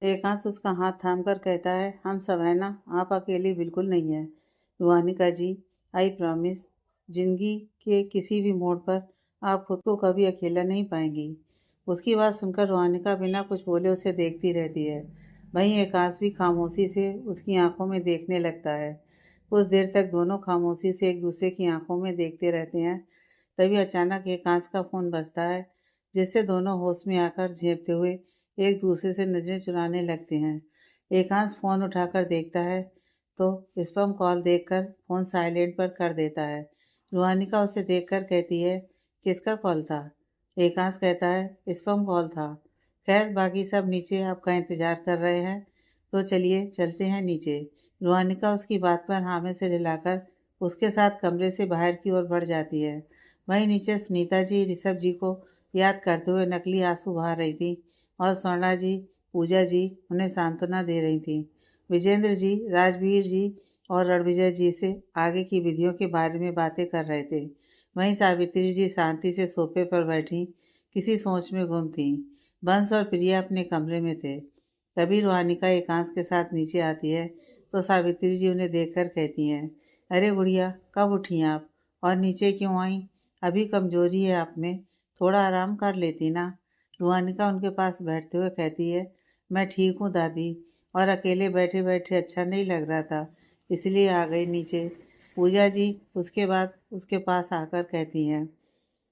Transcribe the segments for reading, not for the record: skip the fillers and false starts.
एकांश उसका हाथ थामकर कहता है, हम सब है ना, आप अकेली बिल्कुल नहीं है। रूहानिका जी, आई प्रॉमिस, जिंदगी के किसी भी मोड़ पर आप खुद को कभी अकेला नहीं पाएंगी। उसकी बात सुनकर रूहानिका बिना कुछ बोले उसे देखती रहती है। वहीं एकांश भी खामोशी से उसकी आंखों में देखने लगता है। कुछ देर तक दोनों खामोशी से एक दूसरे की आंखों में देखते रहते हैं। तभी अचानक एकांश का फोन बजता है, जिससे दोनों होश में आकर झेपते हुए एक दूसरे से नजरें चुराने लगते हैं। एकांश फोन उठाकर देखता है तो स्पैम कॉल देखकर फोन साइलेंट पर कर देता है। रुहानिका उसे देखकर कहती है, किसका कॉल था? एकांश कहता है, स्पैम कॉल था। खैर, बाकी सब नीचे आपका इंतजार कर रहे हैं, तो चलिए चलते हैं नीचे। रुहानिका उसकी बात पर हाँ में से हिलाकर उसके साथ कमरे से बाहर की ओर बढ़ जाती है। वहीं नीचे सुनीता जी ऋषभ जी को याद करते हुए नकली आंसू बहा रही थी और स्वर्णा जी, पूजा जी उन्हें सांत्वना दे रही थीं। विजेंद्र जी, राजवीर जी और रणविजय जी से आगे की विधियों के बारे में बातें कर रहे थे। वहीं सावित्री जी शांति से सोफे पर बैठी किसी सोच में गुम थीं। बंस और प्रिया अपने कमरे में थे। तभी रूहानिका एकांश के साथ नीचे आती है तो सावित्री जी उन्हें देखकर कहती हैं, अरे गुड़िया, कब उठी आप और नीचे क्यों आई? अभी कमजोरी है आप में, थोड़ा आराम कर लेती ना। रूहानिका उनके पास बैठते हुए कहती है, मैं ठीक हूँ दादी, और अकेले बैठे बैठे अच्छा नहीं लग रहा था, इसलिए आ गई नीचे। पूजा जी उसके बाद उसके पास आकर कहती हैं,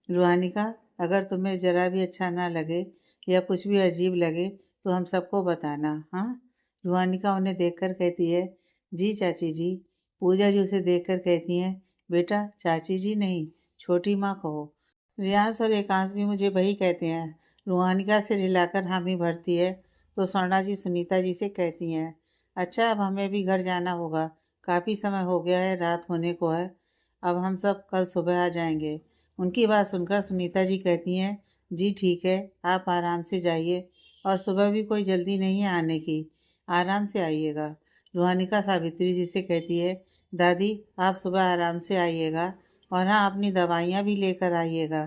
रूहानिका, अगर तुम्हें ज़रा भी अच्छा ना लगे या कुछ भी अजीब लगे तो हम सबको बताना, हाँ? रूहानिका उन्हें देखकर कहती है, जी चाची जी। पूजा जी उसे देखकर कहती हैं, बेटा चाची जी नहीं, छोटी माँ कहो। रियाज और एकांश भी मुझे वही कहते हैं। रूहानिका से रिलाकर हामी भरती है तो स्वर्णा जी सुनीता जी से कहती हैं, अच्छा अब हमें भी घर जाना होगा, काफ़ी समय हो गया है, रात होने को है। अब हम सब कल सुबह आ जाएंगे। उनकी बात सुनकर सुनीता जी कहती हैं, जी ठीक है, आप आराम से जाइए और सुबह भी कोई जल्दी नहीं है आने की, आराम से आइएगा। रूहानिका सावित्री जी से कहती है, दादी आप सुबह आराम से आइएगा और हाँ, अपनी दवाइयाँ भी लेकर आइएगा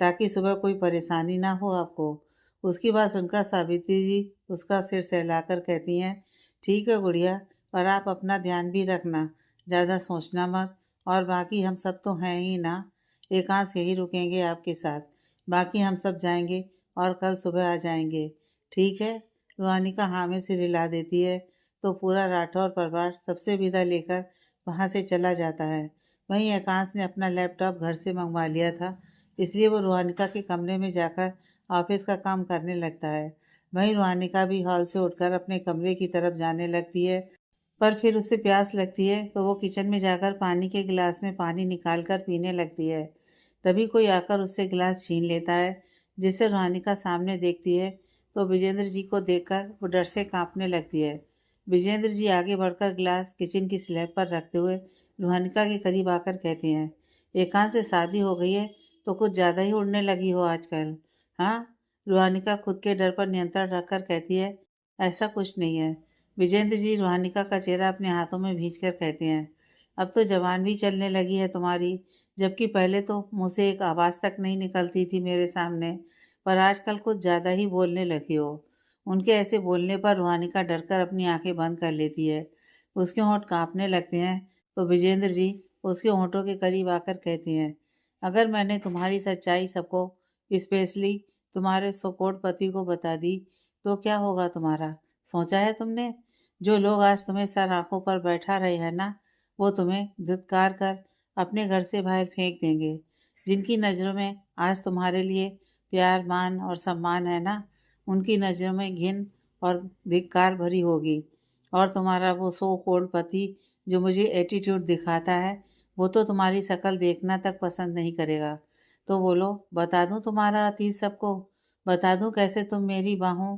ताकि सुबह कोई परेशानी ना हो आपको। उसकी बात सुनकर सावित्री जी उसका सिर सहलाकर कहती हैं, ठीक है गुड़िया, पर आप अपना ध्यान भी रखना, ज़्यादा सोचना मत, और बाकी हम सब तो हैं ही ना। एकांश यही रुकेंगे आपके साथ, बाकी हम सब जाएंगे और कल सुबह आ जाएंगे, ठीक है? रूहानिका हाँ में सिर हिला देती है तो पूरा राठौर परिवार सबसे विदा लेकर वहाँ से चला जाता है। वहीं एकांश ने अपना लैपटॉप घर से मंगवा लिया था, इसलिए वो रूहानिका के कमरे में जाकर ऑफिस का काम करने लगता है। वहीं रूहानिका भी हॉल से उठकर अपने कमरे की तरफ जाने लगती है, पर फिर उसे प्यास लगती है तो वो किचन में जाकर पानी के गिलास में पानी निकालकर पीने लगती है। तभी कोई आकर उससे गिलास छीन लेता है, जिसे रूहानिका सामने देखती है तो विजेंद्र जी को देखकर वो डर से कांपने लगती है। विजेंद्र जी आगे बढ़कर गिलास किचन की स्लैब पर रखते हुए रूहानिका के करीब आकर कहते हैं, एकांत से शादी हो गई है तो कुछ ज़्यादा ही उड़ने लगी हो आजकल, हाँ? रूहानिका खुद के डर पर नियंत्रण रखकर कहती है, ऐसा कुछ नहीं है। विजेंद्र जी रूहानिका का चेहरा अपने हाथों में भींचकर कहते हैं, अब तो जबान भी चलने लगी है तुम्हारी, जबकि पहले तो मुँह से एक आवाज़ तक नहीं निकलती थी मेरे सामने, पर आजकल कुछ ज़्यादा ही बोलने लगी हो। उनके ऐसे बोलने पर रूहानिका डरकर अपनी आंखें बंद कर लेती है। उसके होंठ कांपने लगते हैं तो विजेंद्र जी उसके होंठों के करीब आकर कहते हैं, अगर मैंने तुम्हारी सच्चाई सबको, स्पेशली तुम्हारे सो-कॉल्ड पति को बता दी तो क्या होगा तुम्हारा? सोचा है तुमने? जो लोग आज तुम्हें सर आंखों पर बैठा रहे हैं ना, वो तुम्हें धिक्कार कर अपने घर से बाहर फेंक देंगे। जिनकी नज़रों में आज तुम्हारे लिए प्यार, मान और सम्मान है ना, उनकी नज़रों में घिन और धिक्कार भरी होगी। और तुम्हारा वो सो कॉल्ड पति जो मुझे एटीट्यूड दिखाता है, वो तो तुम्हारी शक्ल देखना तक पसंद नहीं करेगा। तो बोलो, बता दूं तुम्हारा अतीत सबको? बता दूं कैसे तुम मेरी बाहों?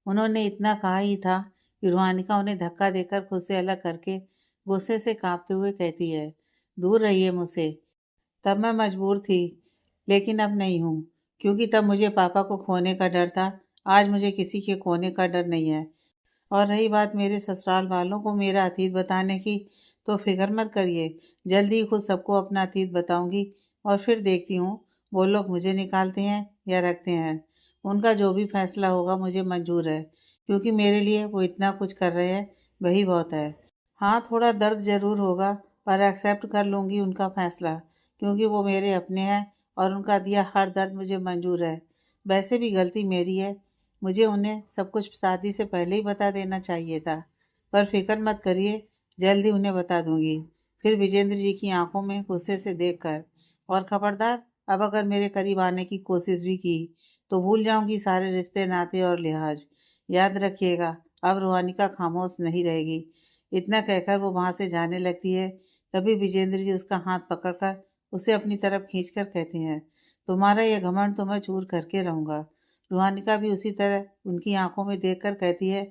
उन्होंने इतना कहा ही था कि रूहानिका उन्हें धक्का देकर खुद से अलग करके गुस्से से कांपते हुए कहती है, दूर रहिए मुझसे। तब मैं मजबूर थी, लेकिन अब नहीं हूँ, क्योंकि तब मुझे पापा को खोने का डर था, आज मुझे किसी के खोने का डर नहीं है। और रही बात मेरे ससुराल वालों को मेरा अतीत बताने की, तो फिक्र मत करिए, जल्दी ही खुद सबको अपना अतीत बताऊंगी और फिर देखती हूँ वो लोग मुझे निकालते हैं या रखते हैं। उनका जो भी फैसला होगा मुझे मंजूर है, क्योंकि मेरे लिए वो इतना कुछ कर रहे हैं, वही बहुत है। हाँ, थोड़ा दर्द ज़रूर होगा, पर एक्सेप्ट कर लूँगी उनका फ़ैसला, क्योंकि वो मेरे अपने हैं और उनका दिया हर दर्द मुझे मंज़ूर है। वैसे भी गलती मेरी है, मुझे उन्हें सब कुछ शादी से पहले ही बता देना चाहिए था। पर फ़िक्र मत करिए, जल्द ही उन्हें बता दूँगी। फिर विजेंद्र जी की आँखों में गुस्से से देखकर, और खबरदार, अब अगर मेरे करीब आने की कोशिश भी की, तो भूल जाऊँगी सारे रिश्ते, नाते और लिहाज़। याद रखिएगा, अब रूहानिका खामोश नहीं रहेगी। इतना कहकर वो वहाँ से जाने लगती है। तभी विजेंद्र जी उसका हाथ पकड़कर उसे अपनी तरफ खींचकर कहते हैं, तुम्हारा यह घमंड तो मैं चूर करके रहूँगा। रूहानिका भी उसी तरह उनकी आंखों में देखकर कहती है,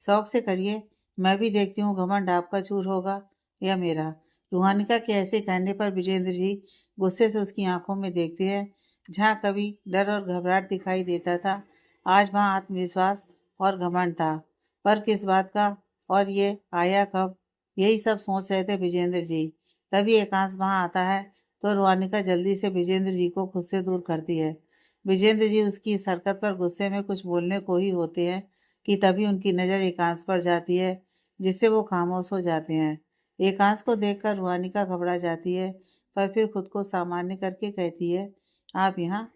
शौक से करिए, मैं भी देखती हूँ घमंड आपका चूर होगा या मेरा। रूहानिका के ऐसे कहने पर विजेंद्र जी गुस्से से उसकी आंखों में देखते हैं। जहाँ कभी डर और घबराहट दिखाई देता था, आज वहाँ आत्मविश्वास और घमंड था। पर किस बात का, और ये आया कब? यही सब सोच रहे थे विजेंद्र जी। तभी एकांश वहां आता है, तो रुआनिका जल्दी से विजेंद्र जी को खुद से दूर करती है। विजेंद्र जी उसकी इस हरकत पर गुस्से में कुछ बोलने को ही होते हैं कि तभी उनकी नज़र एकांश पर जाती है, जिससे वो खामोश हो जाते हैं। एकांश को देखकर रुआनिका घबरा जाती है, पर फिर खुद को सामान्य करके कहती है, आप यहाँ?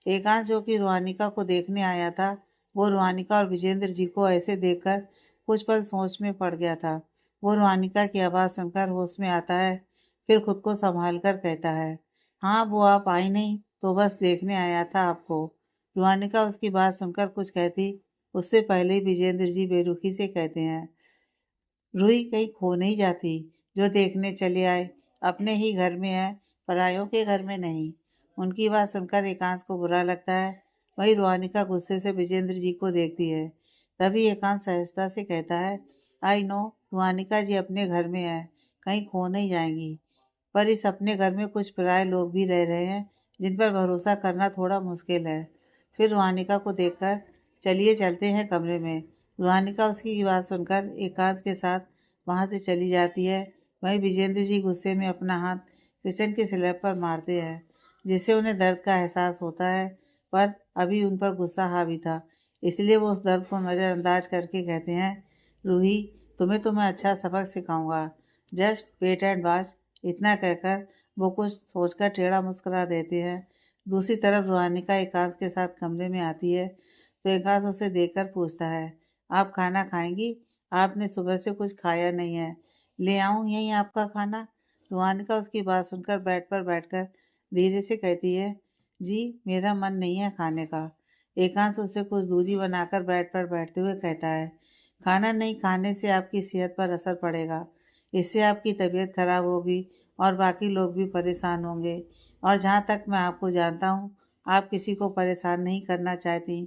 एकांश, जो कि रुआनिका को देखने आया था, वो रुआनिका और विजेंद्र जी को ऐसे देखकर कुछ पल सोच में पड़ गया था। वो रुआनिका की आवाज़ सुनकर होश में आता है, फिर खुद को संभाल कर कहता है, हाँ वो आप आई नहीं, तो बस देखने आया था आपको। रुआनिका उसकी बात सुनकर कुछ कहती, उससे पहले ही विजेंद्र जी बेरुखी से कहते हैं, रूही कहीं खो नहीं जाती, जो देखने चले आए अपने ही घर में है, परायों के घर में नहीं। उनकी बात सुनकर एकांश को बुरा लगता है। वही रुहानिका गुस्से से विजेंद्र जी को देखती है। तभी एकांश सहजता से कहता है, आई नो, रुहानिका जी अपने घर में है, कहीं खो नहीं जाएंगी। पर इस अपने घर में कुछ पराये लोग भी रह रहे हैं, जिन पर भरोसा करना थोड़ा मुश्किल है। फिर रुहानिका को देखकर, चलिए चलते हैं कमरे में। रुहानिका उसकी बात सुनकर एकांश के साथ वहां से चली जाती है। वहीं विजेंद्र जी गुस्से में अपना हाथ किचन के स्लैब पर मारते हैं, जिससे उन्हें दर्द का एहसास होता है। पर अभी उन पर गुस्सा हावी था, इसलिए वो उस दर्द को नज़रअंदाज करके कहते हैं, रूही, तुम्हें तो मैं अच्छा सबक सिखाऊंगा, जस्ट वेट एंड वॉच। इतना कहकर वो कुछ सोचकर टेढ़ा मुस्कुरा देते हैं। दूसरी तरफ रुहानिका एकांश के साथ कमरे में आती है, तो एकांश उसे देखकर पूछता है, आप खाना खाएंगी? आपने सुबह से कुछ खाया नहीं है, ले आऊं यहीं आपका खाना? रुहानिका उसकी बात सुनकर बेड पर बैठकर धीरे से कहती है, जी मेरा मन नहीं है खाने का। एकांश उसे कुछ दूधी बनाकर बेड पर बैठते हुए कहता है, खाना नहीं खाने से आपकी सेहत पर असर पड़ेगा, इससे आपकी तबीयत खराब होगी और बाकी लोग भी परेशान होंगे। और जहाँ तक मैं आपको जानता हूँ, आप किसी को परेशान नहीं करना चाहती,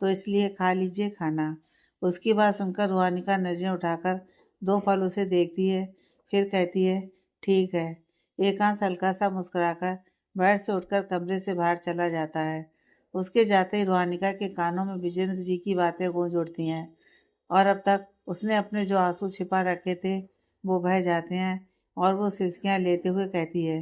तो इसलिए खा लीजिए खाना। उसकी बात सुनकर रुहानिका नजरें उठाकर दो पल उसे देखती है, फिर कहती है, ठीक है। एकांश हल्का सा मुस्कुराकर बेड से उठकर कमरे से बाहर चला जाता है। उसके जाते ही रुहानिका के कानों में विजेंद्र जी की बातें गूंज उठती हैं, और अब तक उसने अपने जो आंसू छिपा रखे थे, वो बह जाते हैं, और वो सिसकियां लेते हुए कहती है,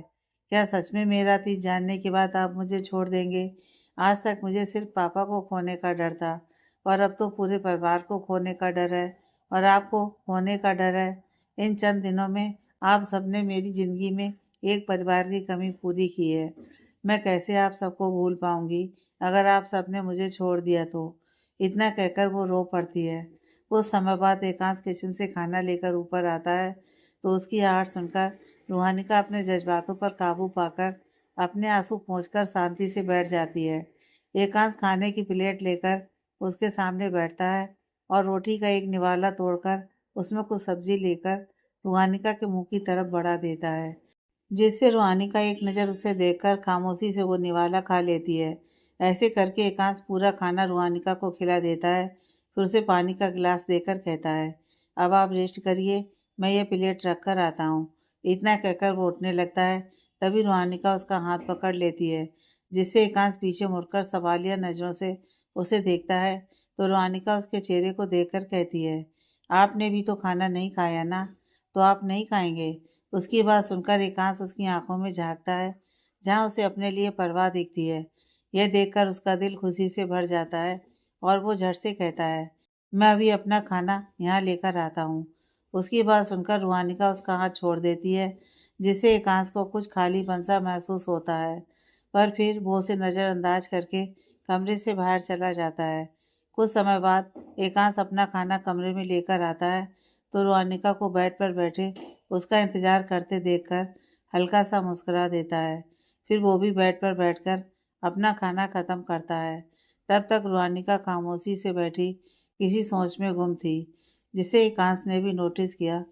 क्या सच में मेरा तीर जानने के बाद आप मुझे छोड़ देंगे? आज तक मुझे सिर्फ पापा को खोने का डर था, और अब तो पूरे परिवार को खोने का डर है, और आपको खोने का डर है। इन चंद दिनों में आप सबने मेरी ज़िंदगी में एक परिवार की कमी पूरी की है। मैं कैसे आप सबको भूल पाऊंगी, अगर आप सबने मुझे छोड़ दिया तो? इतना कहकर वो रो पड़ती है। कुछ समय बाद एकांश किचन से खाना लेकर ऊपर आता है, तो उसकी आहट सुनकर रूहानिका अपने जज्बातों पर काबू पाकर अपने आंसू पोंछकर शांति से बैठ जाती है। एकांश खाने की प्लेट लेकर उसके सामने बैठता है, और रोटी का एक निवाला तोड़कर उसमें कुछ सब्जी लेकर रूहानिका के मुंह की तरफ बढ़ा देता है, जिससे रूहानिका एक नज़र उसे देखकर खामोशी से वो निवाला खा लेती है। ऐसे करके एकांश पूरा खाना रूहानिका को खिला देता है, फिर उसे पानी का गिलास देकर कहता है, अब आप रेस्ट करिए, मैं ये प्लेट रख कर आता हूँ। इतना कहकर वो उठने लगता है। तभी रूहानिका उसका हाथ पकड़ लेती है, जिससे एकांश पीछे मुड़कर सवालिया नज़रों से उसे देखता है। तो रूहानिका उसके चेहरे को देखकर कहती है, आपने भी तो खाना नहीं खाया ना, तो आप नहीं खाएंगे? उसकी बात सुनकर एकांश उसकी आंखों में झांकता है, जहां उसे अपने लिए परवाह दिखती है। यह देखकर उसका दिल खुशी से भर जाता है, और वो झट से कहता है, मैं अभी अपना खाना यहाँ लेकर आता हूँ। उसकी बात सुनकर रूहानिका उसका हाथ छोड़ देती है, जिससे एकांश को कुछ खालीपन सा महसूस होता है। पर फिर वो उसे नज़रअंदाज करके कमरे से बाहर चला जाता है। कुछ समय बाद एकांश अपना खाना कमरे में लेकर आता है, तो रूहानिका को बेड पर बैठे उसका इंतज़ार करते देखकर हल्का सा मुस्कुरा देता है। फिर वो भी बेड पर बैठकर अपना खाना ख़त्म करता है। तब तक रूहानिका खामोशी से बैठी किसी सोच में गुम थी, जिसे एकांश ने भी नोटिस किया।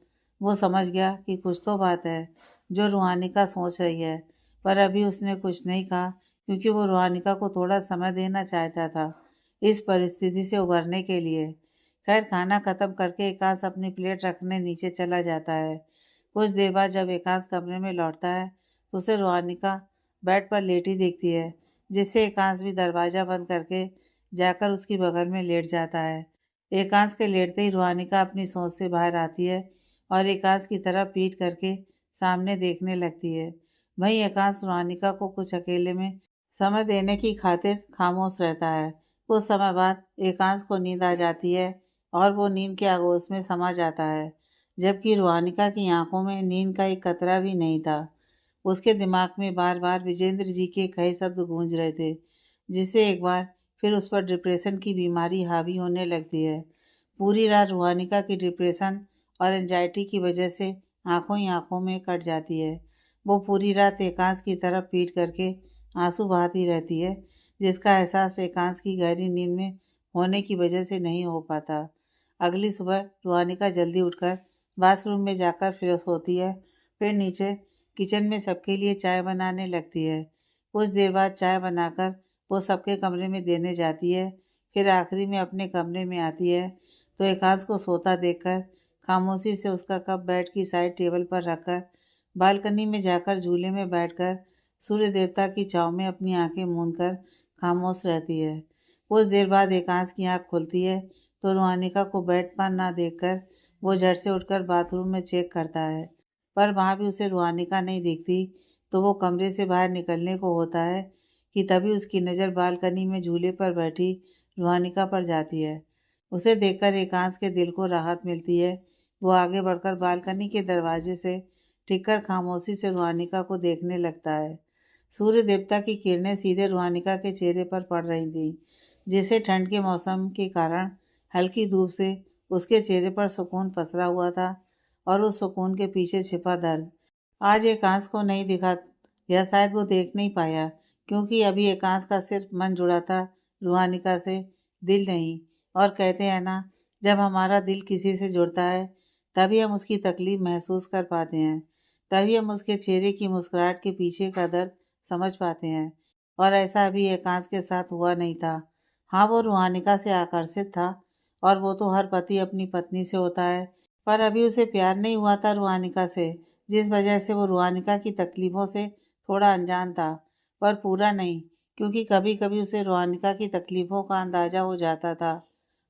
वो समझ गया कि कुछ तो बात है जो रूहानिका सोच रही है, पर अभी उसने कुछ नहीं कहा, क्योंकि वो रूहानिका को थोड़ा समय देना चाहता था इस परिस्थिति से उभरने के लिए। खैर, खाना खत्म करके एकांश अपनी प्लेट रखने नीचे चला जाता है। कुछ देर बाद जब एकांश कमरे में लौटता है, तो उसे रूहानिका बेड पर लेटी दिखती है, जिससे एकांश भी दरवाज़ा बंद करके जाकर उसकी बगल में लेट जाता है। एकांश के लेटते ही रूहानिका अपनी सोच से बाहर आती है और एकांश की तरफ पीठ करके सामने देखने लगती है। वहीं एकांश रूहानिका को कुछ अकेले में समय देने की खातिर खामोश रहता है। कुछ समय बाद एकांश को नींद आ जाती है और वो नींद के आगोश में समा जाता है, जबकि रूहानिका की आंखों में नींद का एक कतरा भी नहीं था। उसके दिमाग में बार बार विजेंद्र जी के कहे शब्द गूंज रहे थे, जिससे एक बार फिर उस पर डिप्रेशन की बीमारी हावी होने लगती है। पूरी रात रूहानिका की डिप्रेशन और एंजाइटी की वजह से आंखों ही आंखों में कट जाती है। वो पूरी रात एकांश की तरफ पीट करके आंसू बहाती रहती है, जिसका एहसास एकांश की गहरी नींद में होने की वजह से नहीं हो पाता। अगली सुबह रूहानिका जल्दी उठकर बाथरूम में जाकर फ्रेश होती है, फिर नीचे किचन में सबके लिए चाय बनाने लगती है। कुछ देर बाद चाय बनाकर वो सबके कमरे में देने जाती है। फिर आखिरी में अपने कमरे में आती है, तो एकांश को सोता देखकर खामोशी से उसका कप बेड की साइड टेबल पर रखकर बालकनी में जाकर झूले में बैठकर सूर्य देवता की छाँव में अपनी आंखें मूंदकर खामोश रहती है। कुछ देर बाद एकांश की आंख खुलती है, तो रूहानिका को बेड पर ना देखकर वो झट से उठकर बाथरूम में चेक करता है, पर वहाँ भी उसे रूहानिका नहीं दिखती। तो वो कमरे से बाहर निकलने को होता है कि तभी उसकी नज़र बालकनी में झूले पर बैठी रूहानिका पर जाती है। उसे देखकर एकांश के दिल को राहत मिलती है। वो आगे बढ़कर बालकनी के दरवाजे से टिककर खामोशी से रूहानिका को देखने लगता है। सूर्य देवता की किरणें सीधे रूहानिका के चेहरे पर पड़ रही थीं, जिसे ठंड के मौसम के कारण हल्की धूप से उसके चेहरे पर सुकून पसरा हुआ था, और उस सुकून के पीछे छिपा दर्द आज एकांश को नहीं दिखा, या शायद वो देख नहीं पाया, क्योंकि अभी एकांश का सिर्फ मन जुड़ा था रूहानिका से, दिल नहीं। और कहते हैं ना, जब हमारा दिल किसी से जुड़ता है, तभी हम उसकी तकलीफ महसूस कर पाते हैं, तभी हम उसके चेहरे की मुस्कुराहट के पीछे का दर्द समझ पाते हैं। और ऐसा अभी एकांश के साथ हुआ नहीं था। हाँ, वो रूहानिका से आकर्षित था, और वो तो हर पति अपनी पत्नी से होता है, पर अभी उसे प्यार नहीं हुआ था रूहानिका से, जिस वजह से वो रूहानिका की तकलीफ़ों से थोड़ा अनजान था, पर पूरा नहीं, क्योंकि कभी-कभी उसे रूहानिका की तकलीफ़ों का अंदाज़ा हो जाता था,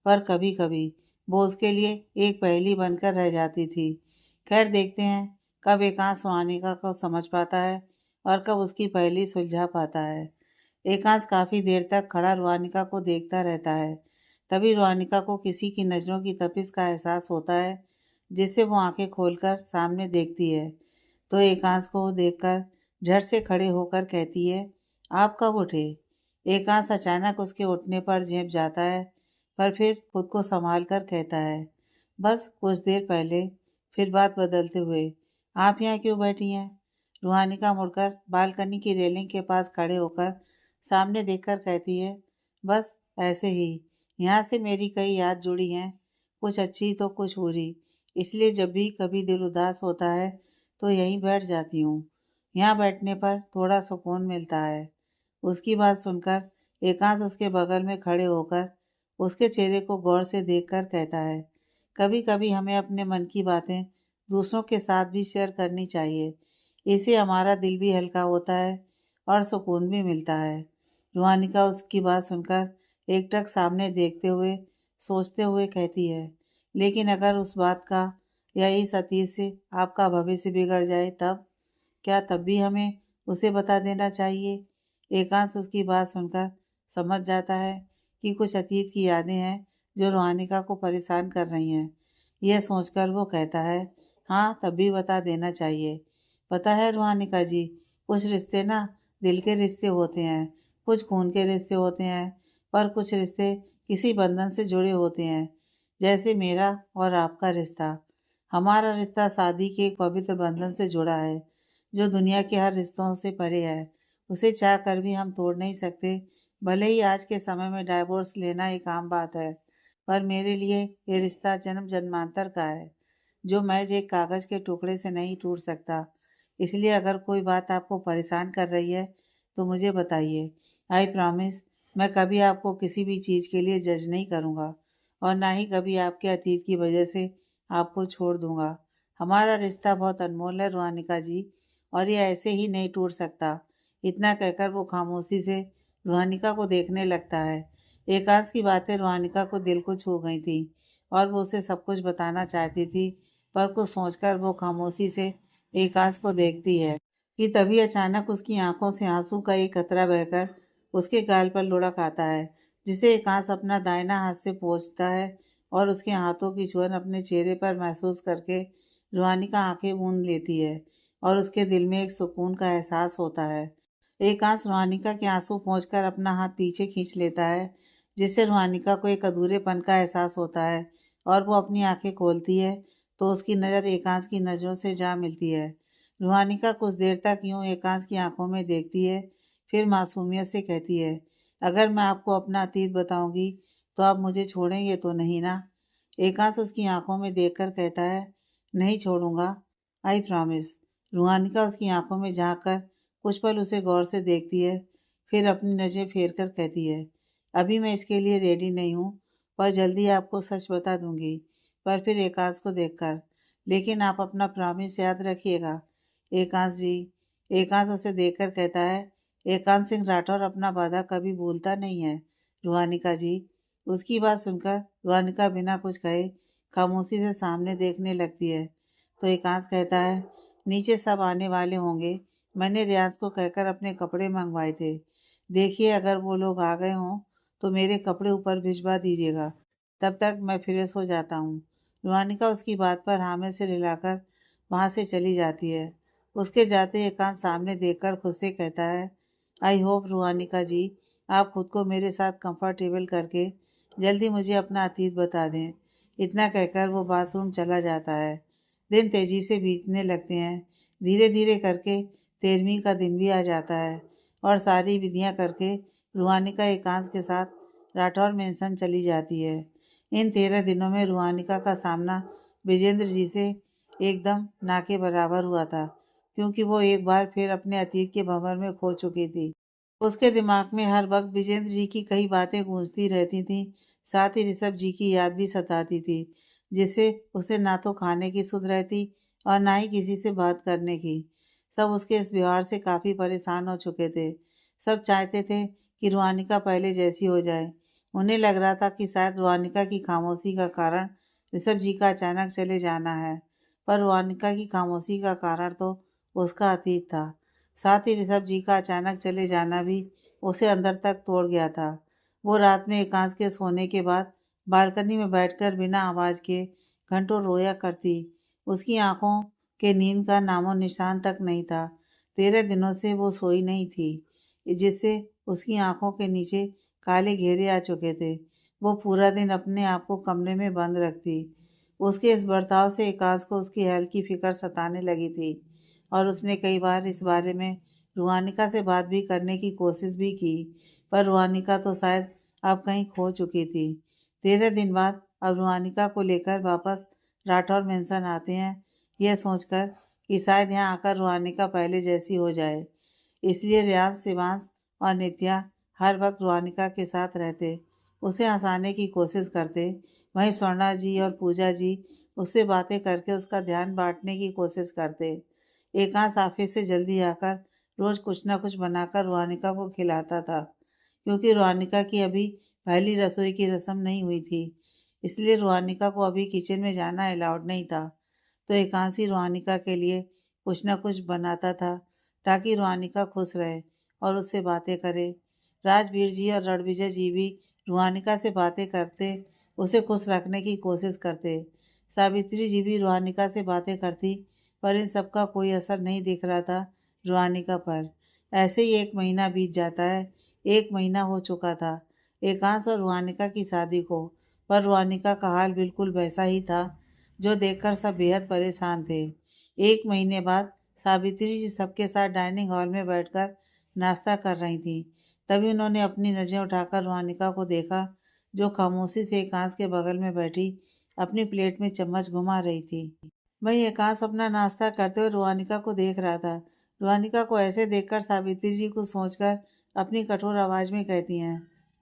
पर कभी-कभी वो उसके लिए एक पहेली बनकर रह जाती थी। खैर, देखते हैं कब एकांश रूहानिका को समझ पाता है और कब उसकी पहेली सुलझा पाता है। एकांश काफ़ी देर तक खड़ा रूहानिका को देखता रहता है। तभी रूहानिका को किसी की नज़रों की तपिश का एहसास होता है, जिससे वो आंखें खोलकर सामने देखती है। तो एकांश को देखकर झट से खड़े होकर कहती है, आप कब उठे? एकांश अचानक उसके उठने पर झेंप जाता है, पर फिर खुद को संभाल कर कहता है, बस कुछ देर पहले। फिर बात बदलते हुए, आप यहाँ क्यों बैठी हैं? रूहानिका मुड़कर बालकनी की रेलिंग के पास खड़े होकर सामने देखकर कहती है, बस ऐसे ही। यहाँ से मेरी कई याद जुड़ी हैं, कुछ अच्छी तो कुछ बुरी, इसलिए जब भी कभी दिल उदास होता है तो यहीं बैठ जाती हूँ। यहाँ बैठने पर थोड़ा सुकून मिलता है। उसकी बात सुनकर एकांश उसके बगल में खड़े होकर उसके चेहरे को गौर से देखकर कहता है, कभी कभी हमें अपने मन की बातें दूसरों के साथ भी शेयर करनी चाहिए। इससे हमारा दिल भी हल्का होता है और सुकून भी मिलता है। रूहानिका उसकी बात सुनकर एकटक सामने देखते हुए सोचते हुए कहती है, लेकिन अगर उस बात का या इस अतीत से आपका भविष्य बिगड़ जाए तब? क्या तब भी हमें उसे बता देना चाहिए? एकांश उसकी बात सुनकर समझ जाता है कि कुछ अतीत की यादें हैं जो रूहानिका को परेशान कर रही हैं। यह सोचकर वो कहता है, हाँ तब भी बता देना चाहिए। पता है रूहानिका जी, कुछ रिश्ते ना दिल के रिश्ते होते हैं, कुछ खून के रिश्ते होते हैं, पर कुछ रिश्ते किसी बंधन से जुड़े होते हैं, जैसे मेरा और आपका रिश्ता। हमारा रिश्ता शादी के एक पवित्र बंधन से जुड़ा है, जो दुनिया के हर रिश्तों से परे है। उसे चाह कर भी हम तोड़ नहीं सकते। भले ही आज के समय में डाइवोर्स लेना एक आम बात है, पर मेरे लिए ये रिश्ता जन्म जन्मांतर का है, जो महज एक कागज़ के टुकड़े से नहीं टूट सकता। इसलिए अगर कोई बात आपको परेशान कर रही है, तो मुझे बताइए। आई प्रॉमिस, मैं कभी आपको किसी भी चीज़ के लिए जज नहीं करूँगा और ना ही कभी आपके अतीत की वजह से आपको छोड़ दूँगा। हमारा रिश्ता बहुत अनमोल है रूहानिका जी, और ये ऐसे ही नहीं टूट सकता। इतना कहकर वो खामोशी से रूहानिका को देखने लगता है। एकांश की बातें रूहानिका को दिल को छू गई थी और वो उसे सब कुछ बताना चाहती थी, पर कुछ सोचकर वो खामोशी से एकांश को देखती है कि तभी अचानक उसकी आंखों से आंसू का एक कतरा बहकर उसके गाल पर लुढ़क आता है, जिसे एकांश अपना दाहिना हाथ से पोंछता है और उसके हाथों की छुअन अपने चेहरे पर महसूस करके रूहानिका आंखें मूंद लेती है और उसके दिल में एक सुकून का एहसास होता है। एकांश रूहानिका के आंसू पोंछकर अपना हाथ पीछे खींच लेता है, जिससे रूहानिका को एक अधूरेपन का एहसास होता है और वो अपनी आंखें खोलती है तो उसकी नज़र एकांश की नज़रों से जा मिलती है। रूहानिका कुछ देर तक यूं एकांश की आंखों में देखती है, फिर मासूमियत से कहती है, अगर मैं आपको अपना अतीत बताऊंगी तो आप मुझे छोड़ेंगे तो नहीं ना? एकांश उसकी आंखों में देखकर कहता है, नहीं छोड़ूंगा, आई प्रॉमिस। रूहानिका उसकी आंखों में झांक कर कुछ पल उसे गौर से देखती है, फिर अपनी नज़रें फेर कर कहती है, अभी मैं इसके लिए रेडी नहीं हूँ, पर जल्दी आपको सच बता दूंगी। पर फिर एकांश को देखकर, लेकिन आप अपना प्रॉमिस याद रखिएगा एकांश जी। एकांश उसे देखकर कहता है, एकांश सिंह राठौर अपना वादा कभी भूलता नहीं है रूहानिका जी। उसकी बात सुनकर रूहानिका बिना कुछ कहे खामोशी से सामने देखने लगती है। तो एकांश कहता है, नीचे सब आने वाले होंगे, मैंने रियाज को कहकर अपने कपड़े मंगवाए थे। देखिए अगर वो लोग आ गए हों तो मेरे कपड़े ऊपर भिजवा दीजिएगा, तब तक मैं फ्रेश हो जाता हूँ। रूहानिका उसकी बात पर हाँ में सिर हिलाकर वहाँ से चली जाती है। उसके जाते एकांत सामने देखकर खुद से कहता है, आई होप रूहानिका जी, आप खुद को मेरे साथ कंफर्टेबल करके जल्दी मुझे अपना अतीत बता दें। इतना कहकर वो बाथरूम चला जाता है। दिन तेजी से बीतने लगते हैं। धीरे धीरे करके 13वीं का दिन भी आ जाता है और सारी विधियां करके रूहानिका एकांश के साथ राठौर मेंशन चली जाती है। इन 13 दिनों में रूहानिका का सामना विजेंद्र जी से एकदम ना के बराबर हुआ था, क्योंकि वो एक बार फिर अपने अतीत के भंवर में खो चुकी थी। उसके दिमाग में हर वक्त विजेंद्र जी की कई बातें गूंजती रहती थीं, साथ ही ऋषभ जी की याद भी सताती थी, जिससे उसे ना तो खाने की सुध रहती और ना ही किसी से बात करने की। सब उसके इस व्यवहार से काफ़ी परेशान हो चुके थे। सब चाहते थे कि रूहानिका पहले जैसी हो जाए। उन्हें लग रहा था कि शायद रूहानिका की खामोशी का कारण ऋषभ जी का अचानक चले जाना है, पर रूहानिका की खामोशी का कारण तो उसका अतीत था। साथ ही ऋषभ जी का अचानक चले जाना भी उसे अंदर तक तोड़ गया था। वो रात में एकांश के सोने के बाद बालकनी में बैठकर बिना आवाज़ के घंटों रोया करती। उसकी आंखों के नींद का नामो निशान तक नहीं था। 13 दिनों से वो सोई नहीं थी, जिससे उसकी आंखों के नीचे काले घेरे आ चुके थे। वो पूरा दिन अपने आप को कमरे में बंद रखती। उसके इस बर्ताव से एकांश को उसकी हेल्थ की फिक्र सताने लगी थी और उसने कई बार इस बारे में रूहानिका से बात भी करने की कोशिश भी की, पर रूहानिका तो शायद अब कहीं खो चुकी थी। 13 दिन बाद अब रूहानिका को लेकर वापस राठौर मेंशन आते हैं, यह सोचकर कि शायद यहाँ आकर रूहानिका पहले जैसी हो जाए। इसलिए रियाज, शिवांश और नित्या हर वक्त रूहानिका के साथ रहते, उसे हंसाने की कोशिश करते। वहीं स्वर्णा जी और पूजा जी उससे बातें करके उसका ध्यान बांटने की कोशिश करते। एकांश ऑफिस से जल्दी आकर रोज कुछ न कुछ बनाकर रूहानिका को खिलाता था, क्योंकि रूहानिका की अभी पहली रसोई की रस्म नहीं हुई थी, इसलिए रूहानिका को अभी किचन में जाना अलाउड नहीं था। तो एकांश ही रूहानिका के लिए कुछ न कुछ बनाता था, ताकि रूहानिका खुश रहे और उससे बातें करे। राजवीर जी और रणविजय जी भी रूहानिका से बातें करते उसे खुश रखने की कोशिश करते। सावित्री जी भी रूहानिका से बातें करती, पर इन सब का कोई असर नहीं दिख रहा था रूहानिका पर। ऐसे ही 1 महीना बीत जाता है। 1 महीना हो चुका था एकांश और रूहानिका की शादी को, पर रूहानिका का हाल बिल्कुल वैसा ही था, जो देखकर सब बेहद परेशान थे। 1 महीने बाद सावित्री जी सबके साथ डाइनिंग हॉल में बैठकर नाश्ता कर रही थीं। तभी उन्होंने अपनी नज़रें उठाकर रूहानिका को देखा, जो खामोशी से एकांश के बगल में बैठी अपनी प्लेट में चम्मच घुमा रही थी। वहीं एकांश अपना नाश्ता करते हुए रूहानिका को देख रहा था। रूहानिका को ऐसे देखकर सावित्री जी कुछ सोचकर अपनी कठोर आवाज में कहती हैं,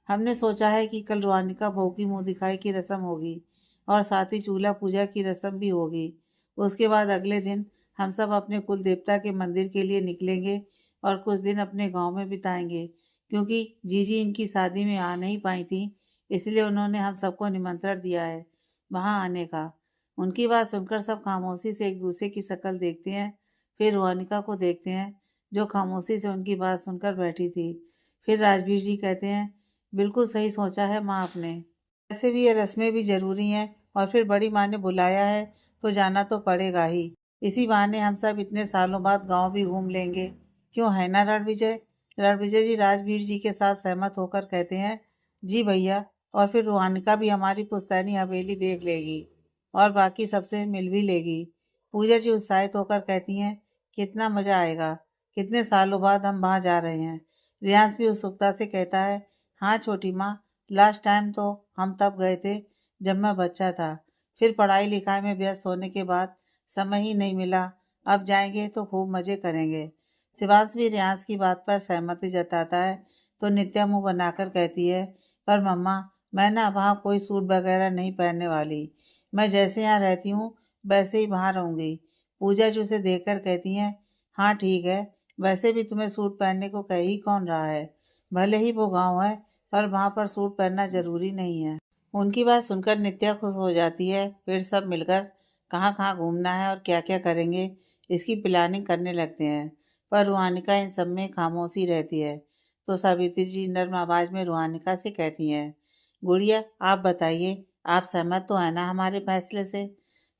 हमने सोचा है कि कल रूहानिका बहू की मुंह दिखाई की रस्म होगी और साथ ही चूल्हा पूजा की रस्म भी होगी। उसके बाद अगले दिन हम सब अपने कुल देवता के मंदिर के लिए निकलेंगे और कुछ दिन अपने गांव में बिताएंगे, क्योंकि जीजी इनकी शादी में आ नहीं पाई थी, इसलिए उन्होंने हम सबको निमंत्रण दिया है वहां आने का। उनकी बात सुनकर सब खामोशी से एक दूसरे की शक्ल देखते हैं, फिर रोनिका को देखते हैं, जो खामोशी से उनकी बात सुनकर बैठी थी। फिर राजवीर जी कहते हैं, बिल्कुल सही सोचा है माँ आपने। ऐसे भी ये रस्में भी ज़रूरी हैं, और फिर बड़ी माँ ने बुलाया है तो जाना तो पड़ेगा ही। इसी बहाने हम सब इतने सालों बाद गांव भी घूम लेंगे, क्यों है ना रणविजय? रणविजय जी राजवीर जी के साथ सहमत होकर कहते हैं, जी भैया। और फिर रोहानिका भी हमारी पुश्तैनी हवेली देख लेगी और बाकी सबसे मिल भी लेगी। पूजा जी उत्साहित होकर कहती हैं, कितना मज़ा आएगा, कितने सालों बाद हम वहाँ जा रहे हैं। रियांश भी उत्सुकता से कहता है, हाँ छोटी माँ, लास्ट टाइम तो हम तब गए थे जब मैं बच्चा था, फिर पढ़ाई लिखाई में व्यस्त होने के बाद समय ही नहीं मिला। अब जाएंगे तो खूब मज़े करेंगे। शिवांश भी रियांश की बात पर सहमति जताता है, तो नित्या मुंह बनाकर कहती है, पर मम्मा, मैं ना वहाँ कोई सूट वगैरह नहीं पहनने वाली। मैं जैसे यहाँ रहती हूँ वैसे ही वहाँ रहूँगी। पूजा जी उसे देखकर कहती हैं, हाँ ठीक है, वैसे भी तुम्हें सूट पहनने को कह ही कौन रहा है। भले ही वो गाँव है, पर वहाँ पर सूट पहनना ज़रूरी नहीं है। उनकी बात सुनकर नित्या खुश हो जाती है। फिर सब मिलकर कहाँ कहाँ घूमना है और क्या क्या करेंगे, इसकी प्लानिंग करने लगते हैं। पर रूहानिका इन सब में खामोशी रहती है। तो सावित्री जी नर्म आवाज़ में रूहानिका से कहती हैं, गुड़िया आप बताइए, आप सहमत तो है ना हमारे फैसले से?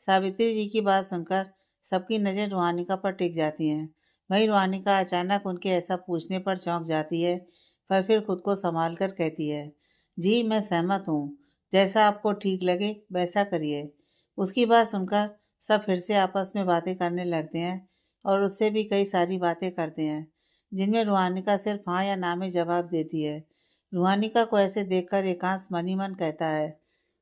सावित्री जी की बात सुनकर सबकी नज़र रूहानिका पर टिक जाती हैं। वहीं रूहानिका अचानक उनके ऐसा पूछने पर चौंक जाती है, पर फिर खुद को संभाल कर कहती है, जी मैं सहमत हूँ, जैसा आपको ठीक लगे वैसा करिए। उसकी बात सुनकर सब फिर से आपस में बातें करने लगते हैं और उससे भी कई सारी बातें करते हैं, जिनमें रूहानिका सिर्फ हाँ या ना में जवाब देती है। रूहानिका को ऐसे देखकर एकांश मन ही मन कहता है,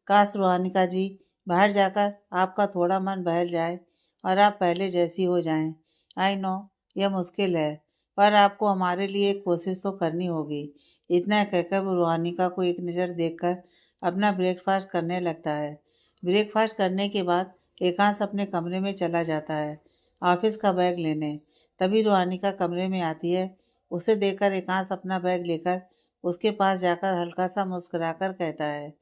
काश रूहानिका जी बाहर जाकर आपका थोड़ा मन बहल जाए और आप पहले जैसी हो जाएं। आई नो यह मुश्किल है, पर आपको हमारे लिए एक कोशिश तो करनी होगी। इतना कहकर वो रूहानिका को एक नज़र देखकर अपना ब्रेकफास्ट करने लगता है। ब्रेकफास्ट करने के बाद एकांश अपने कमरे में चला जाता है ऑफिस का बैग लेने। तभी रूहानिका कमरे में आती है। उसे देखकर एकांश अपना बैग लेकर उसके पास जाकर हल्का सा मुस्कुराकर कहता है,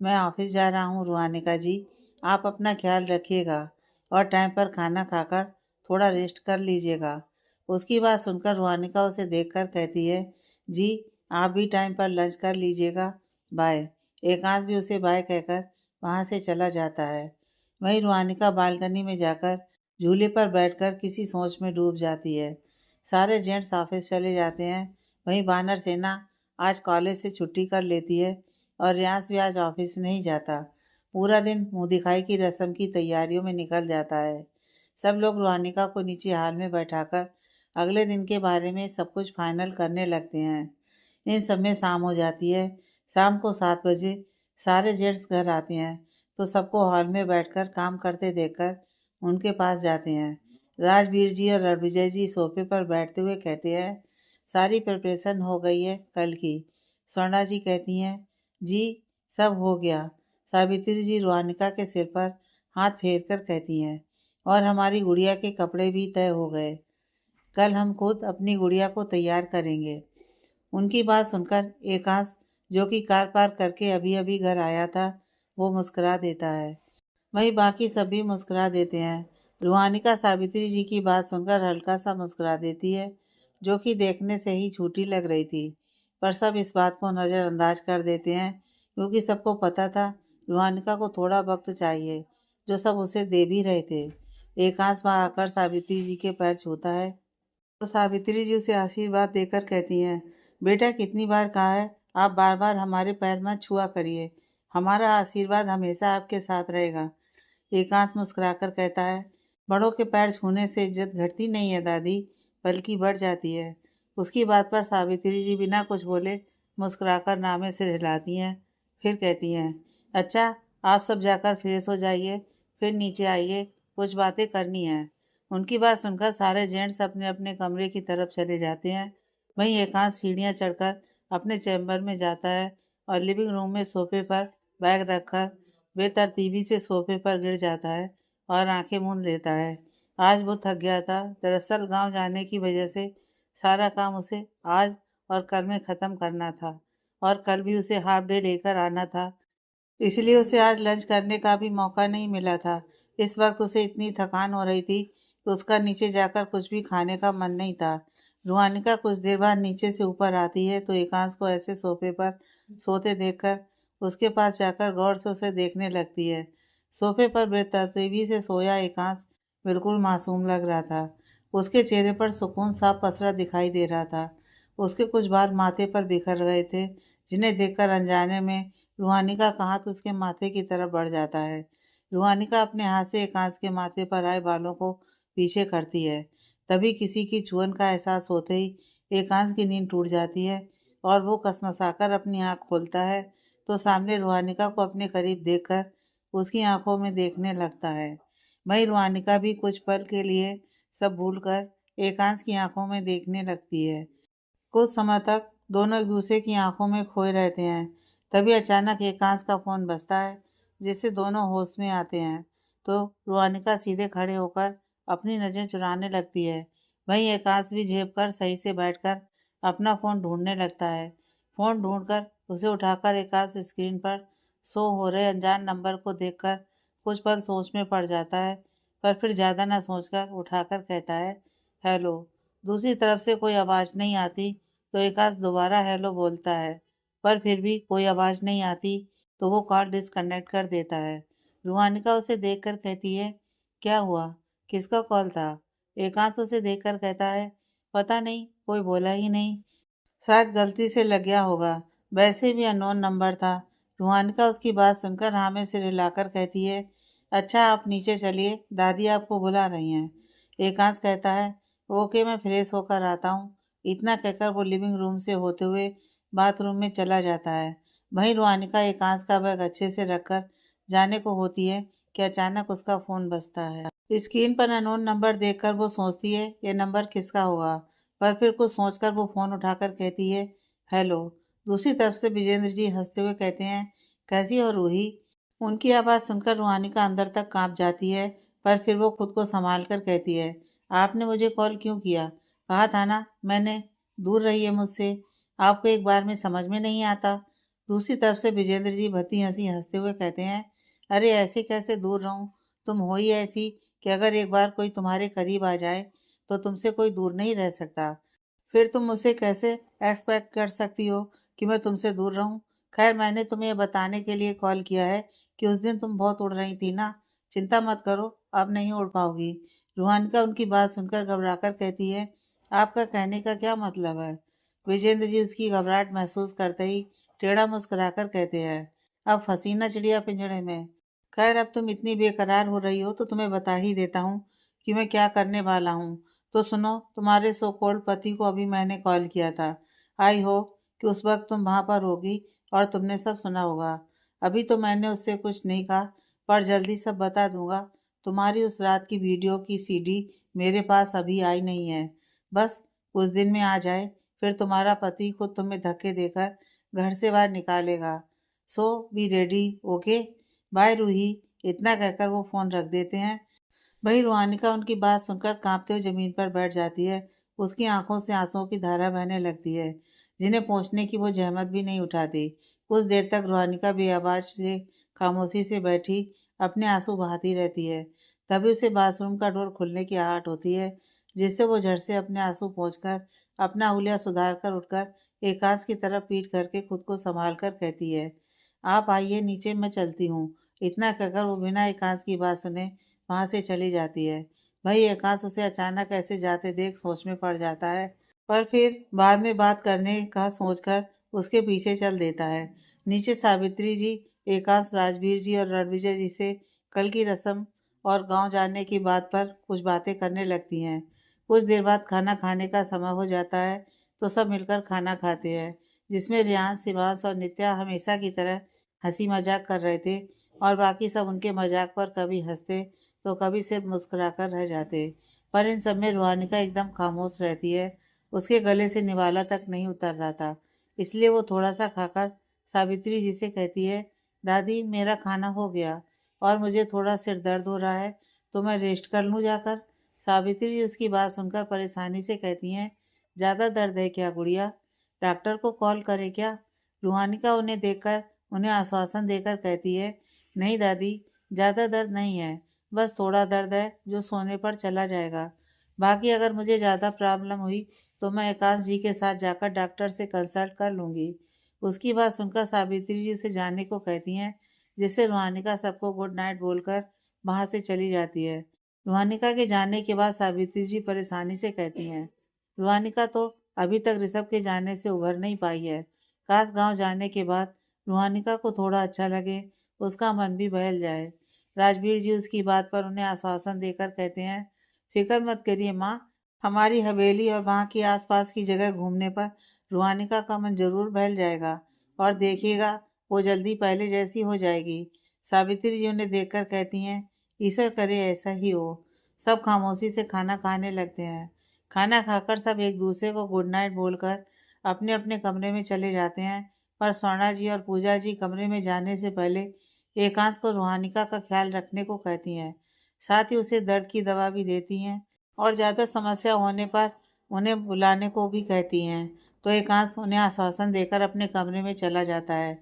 मैं ऑफिस जा रहा हूँ रूहानिका जी, आप अपना ख्याल रखिएगा और टाइम पर खाना खाकर थोड़ा रेस्ट कर लीजिएगा। उसकी बात सुनकर रूहानिका उसे देखकर कहती है, जी आप भी टाइम पर लंच कर लीजिएगा, बाय। एकांश भी उसे बाय कहकर वहाँ से चला जाता है। वहीं रूहानिका बालकनी में जाकर झूले पर बैठकर किसी सोच में डूब जाती है। सारे जेंट्स ऑफिस चले जाते हैं। वहीं वानर सेना आज कॉलेज से छुट्टी कर लेती है और रियांश भी आज ऑफिस नहीं जाता। पूरा दिन मुंह दिखाई की रस्म की तैयारियों में निकल जाता है। सब लोग रूहानिका को नीचे हाल में बैठाकर अगले दिन के बारे में सब कुछ फाइनल करने लगते हैं। इन सब में शाम हो जाती है। शाम को 7 बजे सारे जेंट्स घर आते हैं, तो सबको हॉल में बैठकर काम करते देखकर उनके पास जाते हैं। राजवीर जी और रणविजय जी सोफे पर बैठते हुए कहते हैं, सारी प्रिपरेशन हो गई है कल की। स्वर्णा जी कहती हैं, जी सब हो गया। सावित्री जी रूहानिका के सिर पर हाथ फेर कर कहती हैं, और हमारी गुड़िया के कपड़े भी तय हो गए। कल हम खुद अपनी गुड़िया को तैयार करेंगे। उनकी बात सुनकर एकांश, जो कि कार पार्क करके अभी अभी घर आया था, वो मुस्कुरा देता है। वहीं बाकी सभी मुस्कुरा देते हैं। रूहानिका सावित्री जी की बात सुनकर हल्का सा मुस्कुरा देती है, जो कि देखने से ही झूठी लग रही थी। पर सब इस बात को नज़रअंदाज कर देते हैं, क्योंकि सबको पता था रूहानिका को थोड़ा वक्त चाहिए, जो सब उसे दे भी रहे थे। एकांश वहां आकर सावित्री जी के पैर छूता है तो सावित्री जी उसे आशीर्वाद देकर कहती हैं, बेटा कितनी बार कहा है, आप बार बार हमारे पैर मत छुआ करिए, हमारा आशीर्वाद हमेशा आपके साथ रहेगा। एकांश मुस्कुराकर कहता है, बड़ों के पैर छूने से इज्जत घटती नहीं है दादी, बल्कि बढ़ जाती है। उसकी बात पर सावित्री जी बिना कुछ बोले मुस्कुराकर नामे से हिलाती हैं, फिर कहती हैं, अच्छा आप सब जाकर फ्रेश हो जाइए, फिर नीचे आइए, कुछ बातें करनी है। उनकी बात सुनकर सारे जेंट्स अपने अपने कमरे की तरफ चले जाते हैं। वहीं एकांश सीढ़ियाँ चढ़कर अपने चैम्बर में जाता है और लिविंग रूम में सोफे पर बैग रखकर बेतरतीबी से सोफे पर गिर जाता है और आंखें मूंद लेता है। आज वो थक गया था। दरअसल गांव जाने की वजह से सारा काम उसे आज और कल में ख़त्म करना था और कल भी उसे हाफ डे लेकर आना था, इसलिए उसे आज लंच करने का भी मौका नहीं मिला था। इस वक्त उसे इतनी थकान हो रही थी कि उसका नीचे जाकर कुछ भी खाने का मन नहीं था। रूहानिका कुछ देर बाद नीचे से ऊपर आती है तो एकांश को ऐसे सोफे पर सोते देखकर उसके पास जाकर गौर से उसे देखने लगती है। सोफे पर बेतरतीबी से सोया एकांश बिल्कुल मासूम लग रहा था। उसके चेहरे पर सुकून सा पसरा दिखाई दे रहा था। उसके कुछ बाल माथे पर बिखर गए थे, जिन्हें देखकर अनजाने में रूहानिका का हाथ उसके माथे की तरफ बढ़ जाता है। रूहानिका अपने हाथ से एकांश के माथे पर आए बालों को पीछे करती है। तभी किसी की छुअन का एहसास होते ही एकांश की नींद टूट जाती है और वो कसमसाकर अपनी आंख खोलता है तो सामने रूहानिका को अपने करीब देखकर उसकी आंखों में देखने लगता है। वहीं रूहानिका भी कुछ पल के लिए सब भूलकर एकांश की आंखों में देखने लगती है। कुछ समय तक दोनों एक दूसरे की आंखों में खोए रहते हैं। तभी अचानक एकांश का फोन बजता है, जिससे दोनों होश में आते हैं। तो रुआनिका सीधे खड़े होकर अपनी नज़र चुराने लगती है। वहीं एकांश भी झेप कर सही से बैठकर अपना फोन ढूंढने लगता है। फोन ढूंढकर उसे उठाकर एकांश स्क्रीन पर शो हो रहे अनजान नंबर को देखकर कुछ पल सोच में पड़ जाता है, पर फिर ज़्यादा न सोचकर उठाकर कहता है, हेलो। दूसरी तरफ से कोई आवाज़ नहीं आती तो एकाश दोबारा हेलो बोलता है, पर फिर भी कोई आवाज़ नहीं आती तो वो कॉल डिस्कनेक्ट कर देता है। रूहानिका उसे देखकर कहती है, क्या हुआ, किसका कॉल था? एकांश उसे देखकर कहता है, पता नहीं, कोई बोला ही नहीं, शायद गलती से लग गया होगा, वैसे भी अननोन नंबर था। रूहानिका उसकी बात सुनकर हाँ में सिर हिलाकर कहती है, अच्छा आप नीचे चलिए, दादी आपको बुला रही हैं। एकांश कहता है, ओके मैं फ्रेश होकर आता हूँ। इतना कहकर वो लिविंग रूम से होते हुए बाथरूम में चला जाता है। वहीं रूहानिका एकांश का बैग अच्छे से रखकर जाने को होती है कि अचानक उसका फ़ोन बजता है। स्क्रीन पर अननोन नंबर देखकर वो सोचती है ये नंबर किसका होगा, पर फिर कुछ सोचकर वो फ़ोन उठाकर कहती है, हेलो। दूसरी तरफ से विजेंद्र जी हंसते हुए कहते हैं, कैसी हो रूही? उनकी आवाज़ सुनकर रूहानिका अंदर तक कांप जाती है, पर फिर वो खुद को संभाल कर कहती है, आपने मुझे कॉल क्यों किया? कहा था ना मैंने, दूर रहिए मुझसे, आपको एक बार में समझ में नहीं आता। दूसरी तरफ से विजेंद्र जी भद्दी हंसी हंसते हुए कहते हैं, अरे ऐसे कैसे दूर रहूं, तुम हो ही ऐसी कि अगर एक बार कोई तुम्हारे करीब आ जाए तो तुमसे कोई दूर नहीं रह सकता। फिर तुम मुझसे कैसे एक्सपेक्ट कर सकती हो कि मैं तुमसे दूर रहूं? खैर मैंने तुम्हें यह बताने के लिए कॉल किया है कि उस दिन तुम बहुत उड़ रही थी ना, चिंता मत करो, अब नहीं उड़ पाओगी। रूहानिका उनकी बात सुनकर घबराकर कहती है, आपका कहने का क्या मतलब है? विजेंद्र जी उसकी घबराहट महसूस करते ही टेढ़ा मुस्कुराकर कहते हैं, अब फंसी ना चिड़िया पिंजड़े में। खैर अब तुम इतनी बेकरार हो रही हो तो तुम्हें बता ही देता हूँ कि मैं क्या करने वाला हूँ। तो सुनो, तुम्हारे सो कॉल्ड पति को अभी मैंने कॉल किया था। आई होप कि उस वक्त तुम वहाँ पर होगी और तुमने सब सुना होगा। अभी तो मैंने उससे कुछ नहीं कहा, पर जल्दी सब बता दूंगा। तुम्हारी उस रात की वीडियो की सीडी मेरे पास अभी आई नहीं है। बस कुछ दिन में आ जाए, फिर तुम्हारा पति खुद तुम्हें धक्के देकर घर से बाहर निकालेगा। So be ready, okay, bye Roohi. इतना कहकर वो फ़ोन रख देते हैं। वहीं रूहानिका उनकी बात सुनकर कांपते हुए जमीन पर बैठ जाती है। उसकी आंखों से आंसुओं की धारा बहने लगती है, जिन्हें पहुंचने की वो जहमत भी नहीं उठाती। कुछ देर तक रूहानिका बेआवाज से खामोशी से बैठी अपने आंसू बहाती रहती है। तभी उसे बाथरूम का डोर खुलने की आहट होती है, जिससे वो झट से अपने आंसू पोंछकर अपना हुलिया सुधार कर उठकर एकांश की तरफ पीठ करके खुद को संभाल कर कहती है, आप आइए नीचे, मैं चलती हूँ। इतना कहकर वो बिना एकांश की बात सुने वहाँ से चली जाती है। भाई एकांश उसे अचानक ऐसे जाते देख सोच में पड़ जाता है, पर फिर बाद में बात करने का सोचकर उसके पीछे चल देता है। नीचे सावित्री जी एकांश, राजवीर जी और रणविजय जी से कल की रस्म और गांव जाने की बात पर कुछ बातें करने लगती हैं। कुछ देर बाद खाना खाने का समय हो जाता है तो सब मिलकर खाना खाते हैं, जिसमें रियान, शिवांश और नित्या हमेशा की तरह हंसी मजाक कर रहे थे और बाकी सब उनके मजाक पर कभी हंसते तो कभी सिर्फ मुस्कुराकर रह जाते। पर इन सब में रूहानिका एकदम खामोश रहती है। उसके गले से निवाला तक नहीं उतर रहा था, इसलिए वो थोड़ा सा खाकर सावित्री जी से कहती है, दादी मेरा खाना हो गया और मुझे थोड़ा सिर दर्द हो रहा है, तो मैं रेस्ट कर लूँ जाकर। सावित्री जी उसकी बात सुनकर परेशानी से कहती हैं, ज़्यादा दर्द है क्या गुड़िया? डॉक्टर को कॉल करे क्या? रूहानिका उन्हें देखकर उन्हें आश्वासन देकर कहती है, नहीं दादी, ज़्यादा दर्द नहीं है, बस थोड़ा दर्द है जो सोने पर चला जाएगा। बाकी अगर मुझे ज़्यादा प्रॉब्लम हुई तो मैं एकांश जी के साथ जाकर डॉक्टर से कंसल्ट कर लूँगी। उसकी बात सुनकर सावित्री जी उसे जाने को कहती हैं, जिससे रूहानिका सबको गुड नाइट बोलकर वहाँ से चली जाती है। रूहानिका के जाने के बाद सावित्री जी परेशानी से कहती हैं, रूहानिका तो अभी तक ऋषभ के जाने से उभर नहीं पाई है। काश गांव जाने के बाद रूहानिका को थोड़ा अच्छा लगे, उसका मन भी बहल जाए। राजवीर जी उसकी बात पर उन्हें आश्वासन देकर कहते हैं, फिक्र मत करिए माँ, हमारी हवेली और वहाँ की आसपास की जगह घूमने पर रूहानिका का मन जरूर बहल जाएगा और देखिएगा वो जल्दी पहले जैसी हो जाएगी। सावित्री जी उन्हें देखकर कहती हैं, ईश्वर करे ऐसा ही हो। सब खामोशी से खाना खाने लगते हैं। खाना खाकर सब एक दूसरे को गुड नाइट बोलकर अपने अपने कमरे में चले जाते हैं, पर स्वर्णा जी और पूजा जी कमरे में जाने से पहले एकांश को रूहानिका का ख्याल रखने को कहती हैं। साथ ही उसे दर्द की दवा भी देती हैं और ज़्यादा समस्या होने पर उन्हें बुलाने को भी कहती हैं। तो एकांश उन्हें आश्वासन देकर अपने कमरे में चला जाता है।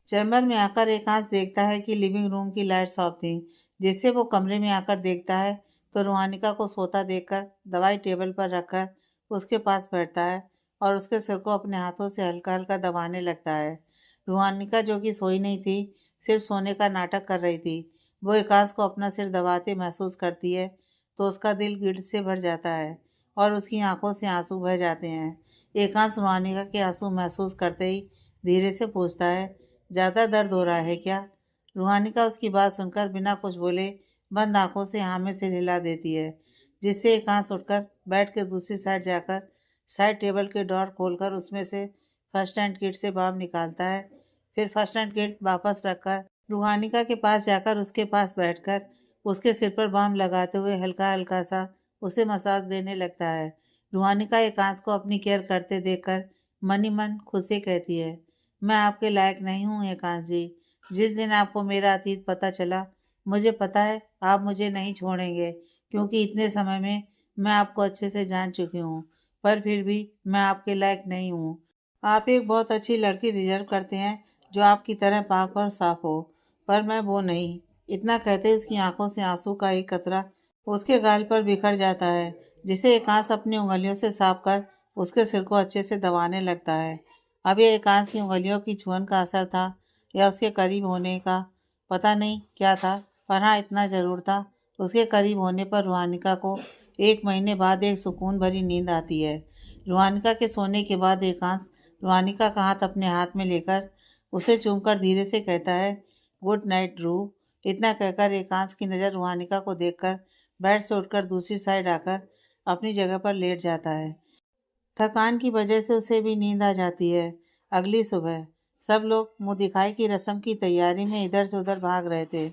चैम्बर में आकर एकांश देखता है कि लिविंग रूम की लाइट्स ऑफ थी, जिससे वो कमरे में आकर देखता है तो रूहानिका को सोता देखकर दवाई टेबल पर रखकर उसके पास बैठता है और उसके सिर को अपने हाथों से हल्का हल्का दबाने लगता है। रूहानिका जो कि सोई नहीं थी, सिर्फ सोने का नाटक कर रही थी, वो एकांश को अपना सिर दबाते महसूस करती है तो उसका दिल गिल्ट से भर जाता है और उसकी आंखों से आंसू बह जाते हैं। एकांश रूहानिका के आंसू महसूस करते ही धीरे से पूछता है, ज़्यादा दर्द हो रहा है क्या? रूहानिका उसकी बात सुनकर बिना कुछ बोले बंद आंखों से हाँ में सिर हिला देती है, जिससे एकांश उठकर बेड के दूसरी साइड जाकर साइड टेबल के ड्रॉर खोलकर उसमें से फर्स्ट एड किट से बाम निकालता है। फिर फर्स्ट एड किट वापस रखकर रूहानिका के पास जाकर उसके पास बैठकर उसके सिर पर बाम लगाते हुए हल्का हल्का सा उसे मसाज देने लगता है। रूहानिका एकांश को अपनी केयर करते देखकर मन ही मन खुद से कहती है, मैं आपके लायक नहीं हूँ एकांश जी। जिस दिन आपको मेरा अतीत पता चला, मुझे पता है आप मुझे नहीं छोड़ेंगे, क्योंकि इतने समय में मैं आपको अच्छे से जान चुकी हूँ, पर फिर भी मैं आपके लायक नहीं हूँ। आप एक बहुत अच्छी लड़की डिजर्व करते हैं जो आपकी तरह पाक और साफ हो, पर मैं वो नहीं। इतना कहते उसकी आंखों से आंसू का एक कतरा उसके गाल पर बिखर जाता है, जिसे एकांश अपनी उंगलियों से साफ कर उसके सिर को अच्छे से दबाने लगता है। अब ये एकांश की उंगलियों की छुअन का असर था या उसके करीब होने का, पता नहीं क्या था, पर हाँ इतना जरूर था, उसके करीब होने पर रूहानिका को 1 महीने बाद एक सुकून भरी नींद आती है। रूहानिका के सोने के बाद एकांश रूहानिका का हाथ अपने हाथ में लेकर उसे चूमकर धीरे से कहता है, गुड नाइट रू। इतना कहकर एकांश की नज़र रूहानिका को देखकर बेड से उठकर दूसरी साइड आकर अपनी जगह पर लेट जाता है। थकान की वजह से उसे भी नींद आ जाती है। अगली सुबह सब लोग मुंह दिखाई की रस्म की तैयारी में इधर से उधर भाग रहे थे।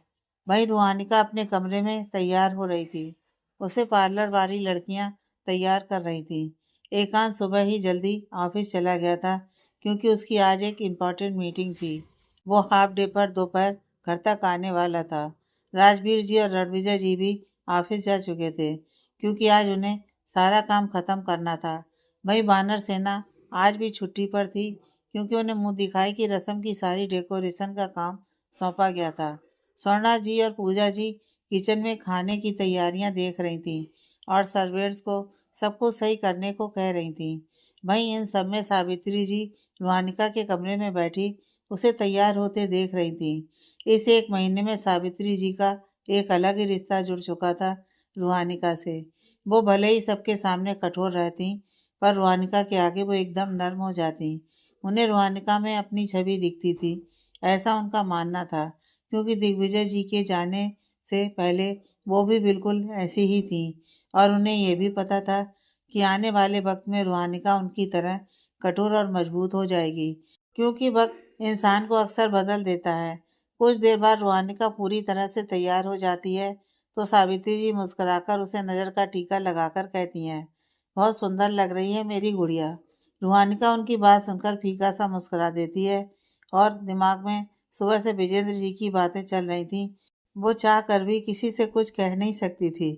वहीं रूहानिका अपने कमरे में तैयार हो रही थी। उसे पार्लर वाली लड़कियां तैयार कर रही थी। एकांत सुबह ही जल्दी ऑफिस चला गया था, क्योंकि उसकी आज एक इम्पॉर्टेंट मीटिंग थी। वो हाफ डे पर दोपहर घर तक आने वाला था। राजवीर जी और रणविजय जी भी ऑफिस जा चुके थे, क्योंकि आज उन्हें सारा काम खत्म करना था। वहीं वानर सेना आज भी छुट्टी पर थी, क्योंकि उन्हें मुंह दिखाई की रस्म की सारी डेकोरेशन का काम सौंपा गया था। स्वर्णा जी और पूजा जी किचन में खाने की तैयारियां देख रही थीं और सर्वेंट्स को सब कुछ सही करने को कह रही थीं। वहीं इन सब में सावित्री जी रूहानिका के कमरे में बैठी उसे तैयार होते देख रही थीं। इस एक महीने में सावित्री जी का एक अलग ही रिश्ता जुड़ चुका था रूहानिका से। वो भले ही सबके सामने कठोर रहती, पर रूहानिका के आगे वो एकदम नर्म हो जाती। उन्हें रूहानिका में अपनी छवि दिखती थी, ऐसा उनका मानना था, क्योंकि दिग्विजय जी के जाने से पहले वो भी बिल्कुल ऐसी ही थीं और उन्हें ये भी पता था कि आने वाले वक्त में रूहानिका उनकी तरह कठोर और मजबूत हो जाएगी, क्योंकि वक्त इंसान को अक्सर बदल देता है। कुछ देर बाद रूहानिका पूरी तरह से तैयार हो जाती है तो सावित्री जी मुस्कुराकर उसे नज़र का टीका लगाकर कहती हैं, बहुत सुंदर लग रही है मेरी गुड़िया। रूहानिका उनकी बात सुनकर फीका सा मुस्कुरा देती है और दिमाग में सुबह से विजेंद्र जी की बातें चल रही थीं। वो चाह कर भी किसी से कुछ कह नहीं सकती थी।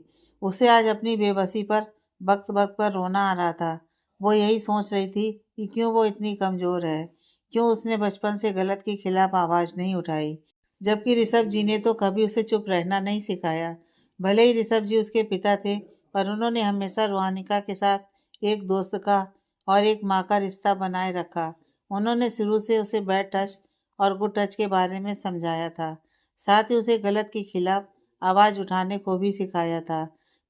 उसे आज अपनी बेबसी पर वक्त वक्त पर रोना आ रहा था। वो यही सोच रही थी कि क्यों वो इतनी कमज़ोर है, क्यों उसने बचपन से गलत के खिलाफ आवाज़ नहीं उठाई, जबकि ऋषभ जी ने तो कभी उसे चुप रहना नहीं सिखाया। भले ही ऋषभ जी उसके पिता थे, पर उन्होंने हमेशा रूहानिका के साथ एक दोस्त का और एक माँ का रिश्ता बनाए रखा। उन्होंने शुरू से उसे बैड टच और गुड टच के बारे में समझाया था, साथ ही उसे गलत के खिलाफ आवाज़ उठाने को भी सिखाया था।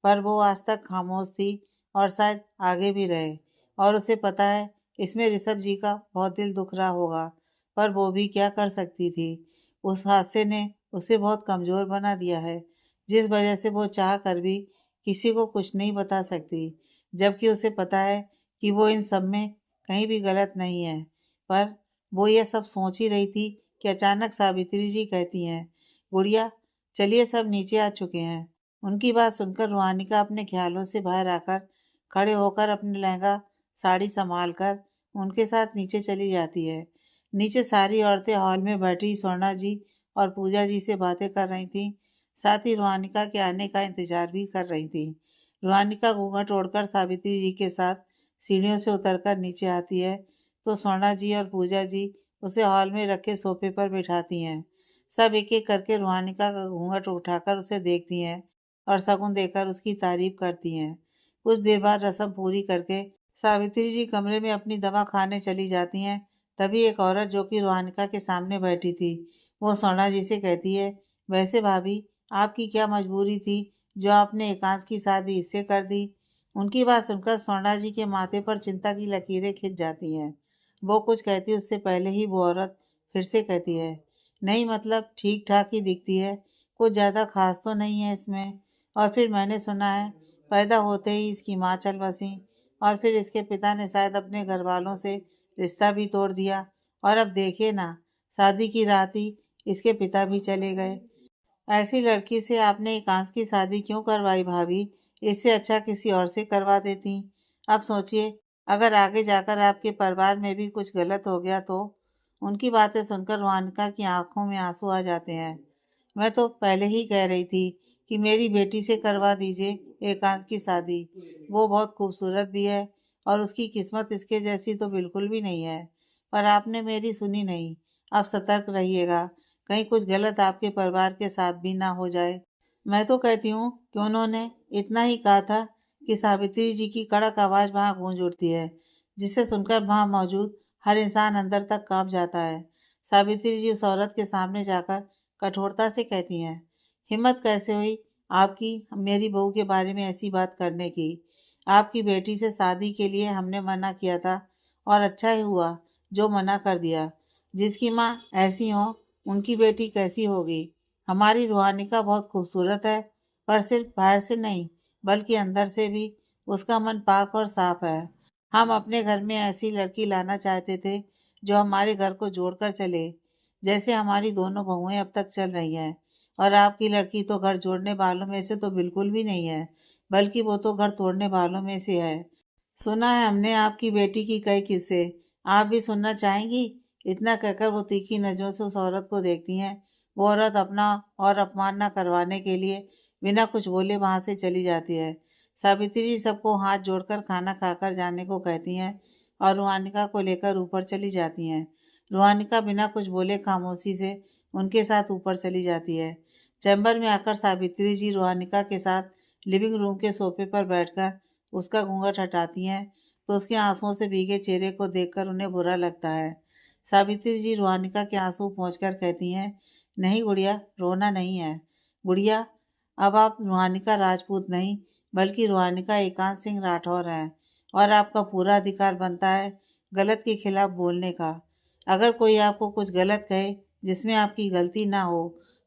पर वो आज तक खामोश थी और शायद आगे भी रहे। और उसे पता है इसमें ऋषभ जी का बहुत दिल दुख रहा होगा, पर वो भी क्या कर सकती थी। उस हादसे ने उसे बहुत कमज़ोर बना दिया है, जिस वजह से वो चाह कर भी किसी को कुछ नहीं बता सकती, जबकि उसे पता है कि वो इन सब में कहीं भी गलत नहीं है। पर वो ये सब सोच ही रही थी कि अचानक सावित्री जी कहती हैं, गुड़िया चलिए सब नीचे आ चुके हैं। उनकी बात सुनकर रूहानिका अपने ख्यालों से बाहर आकर खड़े होकर अपने लहंगा साड़ी संभाल कर उनके साथ नीचे चली जाती है। नीचे सारी औरतें हॉल में बैठी स्वर्णा जी और पूजा जी से बातें कर रही थीं, साथ ही रूहानिका के आने का इंतजार भी कर रही थीं। रूहानिका घूंघट ओढ़कर सावित्री जी के साथ सीढ़ियों से उतरकर नीचे आती है तो स्वर्णा जी और पूजा जी उसे हॉल में रखे सोफे पर बिठाती हैं। सब एक एक करके रूहानिका का घूंघट उठाकर उसे देखती हैं और शगुन देकर उसकी तारीफ करती हैं। कुछ देर बाद रस्म पूरी करके सावित्री जी कमरे में अपनी दवा खाने चली जाती हैं। तभी एक औरत जो कि रूहानिका के सामने बैठी थी, वो स्वर्णा जी से कहती है, वैसे भाभी आपकी क्या मजबूरी थी जो आपने एकांश की शादी इससे कर दी। उनकी बात सुनकर स्वर्णा जी के माथे पर चिंता की लकीरें खिंच जाती हैं। वो कुछ कहती उससे पहले ही वो औरत फिर से कहती है, नहीं मतलब ठीक ठाक ही दिखती है, कुछ ज़्यादा खास तो नहीं है इसमें। और फिर मैंने सुना है पैदा होते ही इसकी माँ चल बसी और फिर इसके पिता ने शायद अपने घर वालों से रिश्ता भी तोड़ दिया और अब देखिए ना, शादी की रात ही इसके पिता भी चले गए। ऐसी लड़की से आपने एकांश की शादी क्यों करवाई भाभी? इससे अच्छा किसी और से करवा देती। अब सोचिए, अगर आगे जाकर आपके परिवार में भी कुछ गलत हो गया तो। उनकी बातें सुनकर रूहानिका की आंखों में आंसू आ जाते हैं। मैं तो पहले ही कह रही थी कि मेरी बेटी से करवा दीजिए एकांश की शादी। वो बहुत खूबसूरत भी है और उसकी किस्मत इसके जैसी तो बिल्कुल भी नहीं है। पर आपने मेरी सुनी नहीं। अब सतर्क रहिएगा, कहीं कुछ गलत आपके परिवार के साथ भी ना हो जाए। मैं तो कहती हूँ कि उन्होंने इतना ही कहा था कि सावित्री जी की कड़क आवाज़ वहाँ गूंज उठती है, जिसे सुनकर वहाँ मौजूद हर इंसान अंदर तक कांप जाता है। सावित्री जी उस औरत के सामने जाकर कठोरता से कहती हैं, हिम्मत कैसे हुई आपकी मेरी बहू के बारे में ऐसी बात करने की। आपकी बेटी से शादी के लिए हमने मना किया था और अच्छा ही हुआ जो मना कर दिया। जिसकी माँ ऐसी हो उनकी बेटी कैसी होगी। हमारी रूहानिका बहुत खूबसूरत है, पर सिर्फ बाहर से नहीं बल्कि अंदर से भी उसका मन पाक और साफ है। हम अपने घर में ऐसी लड़की लाना चाहते थे जो हमारे घर को जोड़कर चले, जैसे हमारी दोनों बहुएं अब तक चल रही हैं। और आपकी लड़की तो घर जोड़ने वालों में से तो बिल्कुल भी नहीं है, बल्कि वो तो घर तोड़ने वालों में से है। सुना है हमने आपकी बेटी की कई किस्से, आप भी सुनना चाहेंगी? इतना कहकर वो तीखी नजरों से उस औरत को देखती हैं। वो औरत अपना और अपमान न करवाने के लिए बिना कुछ बोले वहां से चली जाती है। सावित्री जी सबको हाथ जोड़कर खाना खाकर जाने को कहती हैं और रूहानिका को लेकर ऊपर चली जाती हैं। रूहानिका बिना कुछ बोले खामोशी से उनके साथ ऊपर चली जाती है। चैम्बर में आकर सावित्री जी रूहानिका के साथ लिविंग रूम के सोफे पर बैठकर उसका घूंघट हटाती हैं तो उसके आंसुओं से भीगे चेहरे को देखकर उन्हें बुरा लगता है। सावित्री जी रुहानिका के आंसू पोंछकर कहती हैं, नहीं गुड़िया, रोना नहीं है। गुड़िया, अब आप रुहानिका राजपूत नहीं बल्कि रुहानिका एकांत सिंह राठौर हैं और आपका पूरा अधिकार बनता है गलत के खिलाफ बोलने का। अगर कोई आपको कुछ गलत कहे जिसमें आपकी गलती ना हो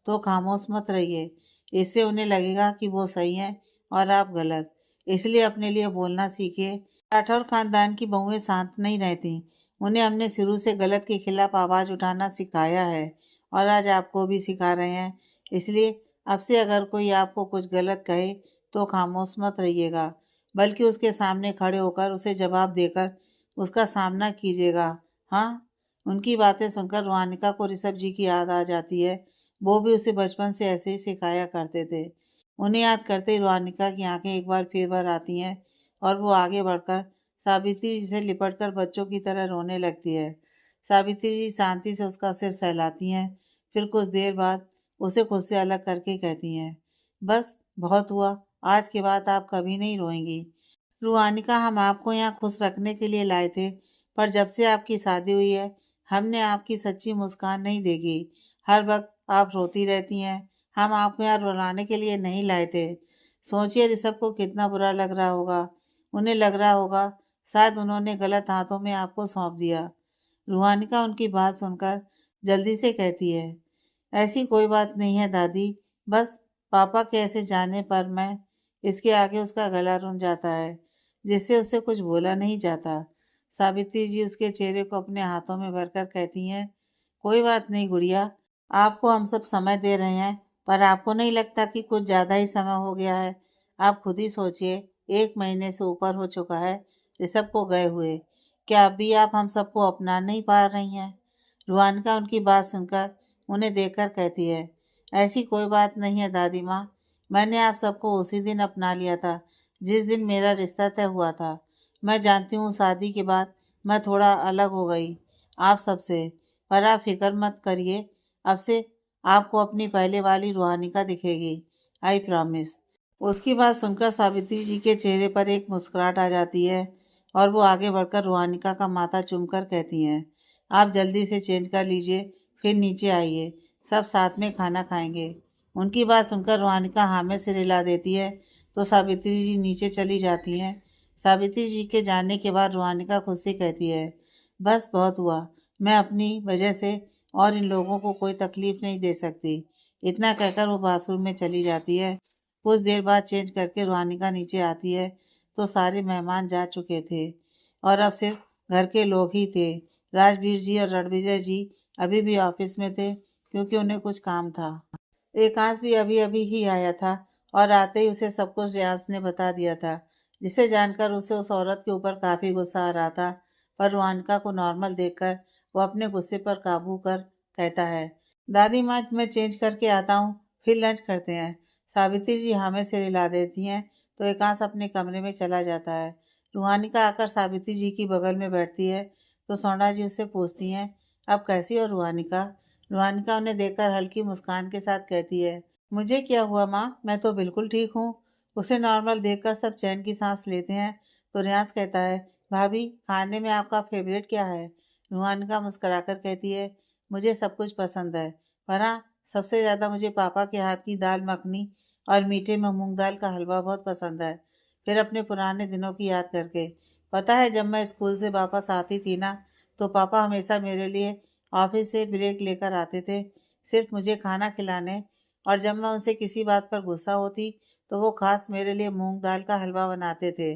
तो खामोश मत रहिए। इससे उन्हें लगेगा कि वो सही हैं और आप गलत। इसलिए अपने लिए बोलना सीखिए। राठौर खानदान की बहुएं शांत नहीं रहती। उन्हें हमने शुरू से गलत के खिलाफ आवाज़ उठाना सिखाया है और आज आपको भी सिखा रहे हैं। इसलिए अब से अगर कोई आपको कुछ गलत कहे तो खामोश मत रहिएगा, बल्कि उसके सामने खड़े होकर उसे जवाब देकर उसका सामना कीजिएगा। हाँ, उनकी बातें सुनकर रुहानिका को ऋषभ जी की याद आ जाती है। वो भी उसे बचपन से ऐसे ही सिखाया करते थे। उन्हें याद करते ही रुहानिका की आंखें एक बार फिर भर आती हैं और वो आगे बढ़कर सावित्री जी से लिपटकर बच्चों की तरह रोने लगती है। सावित्री जी शांति से उसका सिर सहलाती हैं, फिर कुछ देर बाद उसे खुद से अलग करके कहती हैं, बस बहुत हुआ, आज के बाद आप कभी नहीं रोएंगी। रुहानिका, हम आपको यहाँ खुश रखने के लिए लाए थे, पर जब से आपकी शादी हुई है हमने आपकी सच्ची मुस्कान नहीं देखी। हर वक्त आप रोती रहती हैं। हम आपको यहाँ रुलाने के लिए नहीं लाए थे। सोचिए ऋषभ को कितना बुरा लग रहा होगा। उन्हें लग रहा होगा शायद उन्होंने गलत हाथों में आपको सौंप दिया। रुहानिका उनकी बात सुनकर जल्दी से कहती है, ऐसी कोई बात नहीं है दादी, बस पापा के ऐसे जाने पर मैं इसके आगे उसका गला रुंध जाता है, जिससे उससे कुछ बोला नहीं जाता। सावित्री जी उसके चेहरे को अपने हाथों में भरकर कहती हैं, कोई बात नहीं गुड़िया, आपको हम सब समय दे रहे हैं, पर आपको नहीं लगता कि कुछ ज़्यादा ही समय हो गया है? आप खुद ही सोचिए, 1 महीने से ऊपर हो चुका है ऋषभ को गए हुए। क्या अभी आप हम सबको अपना नहीं पा रही हैं? रुहानिका उनकी बात सुनकर उन्हें देखकर कहती है, ऐसी कोई बात नहीं है दादी माँ, मैंने आप सबको उसी दिन अपना लिया था जिस दिन मेरा रिश्ता तय हुआ था। मैं जानती हूँ शादी के बाद मैं थोड़ा अलग हो गई आप सबसे, पर आप फिक्र मत करिए, अब से आपको अपनी पहले वाली रुहानिका दिखेगी, आई प्रॉमिस। उसकी बात सुनकर सावित्री जी के चेहरे पर एक मुस्कुराहट आ जाती है और वो आगे बढ़कर रुहानिका का माथा चूमकर कहती हैं, आप जल्दी से चेंज कर लीजिए, फिर नीचे आइए, सब साथ में खाना खाएंगे। उनकी बात सुनकर रुहानिका हाँ में सिर हिला देती है तो सावित्री जी नीचे चली जाती हैं। सावित्री जी के जाने के बाद रुहानिका खुद से कहती है, बस बहुत हुआ, मैं अपनी वजह से और इन लोगों को कोई तकलीफ नहीं दे सकती। इतना कहकर वो बाथरूम में चली जाती है। कुछ देर बाद चेंज करके रुहानिका नीचे आती है तो सारे मेहमान जा चुके थे और अब सिर्फ घर के लोग ही थे। राजवीर जी और रणविजय जी अभी भी ऑफिस में थे क्योंकि उन्हें कुछ काम था। एकांश भी अभी अभी ही आया था और आते ही उसे सब कुछ रियांश ने बता दिया था, जिसे जानकर उसे उस औरत के ऊपर काफ़ी गुस्सा आ रहा था। पर रुहानिका को नॉर्मल देखकर वो अपने गुस्से पर काबू कर कहता है, दादी माँ, मैं चेंज करके आता हूँ, फिर लंच करते हैं। सावित्री जी हमें से हिला देती हैं तो एकांश अपने कमरे में चला जाता है। रुहानिका आकर सावित्री जी की बगल में बैठती है तो सोना जी उससे पूछती हैं, अब कैसी हो रुहानिका? रुहानिका उन्हें देखकर हल्की मुस्कान के साथ कहती है, मुझे क्या हुआ माँ, मैं तो बिल्कुल ठीक हूँ। उसे नॉर्मल देखकर सब चैन की सांस लेते हैं तो रियांश कहता है, भाभी खाने में आपका फेवरेट क्या है? रुहानिका मुस्कुराकर कहती है, मुझे सब कुछ पसंद है, पर हाँ, सबसे ज़्यादा मुझे पापा के हाथ की दाल मखनी और मीठे में मूंग दाल का हलवा बहुत पसंद है। फिर अपने पुराने दिनों की याद करके, पता है जब मैं स्कूल से वापस आती थी ना, तो पापा हमेशा मेरे लिए ऑफिस से ब्रेक लेकर आते थे, सिर्फ मुझे खाना खिलाने। और जब मैं उनसे किसी बात पर गुस्सा होती तो वो खास मेरे लिए मूंग दाल का हलवा बनाते थे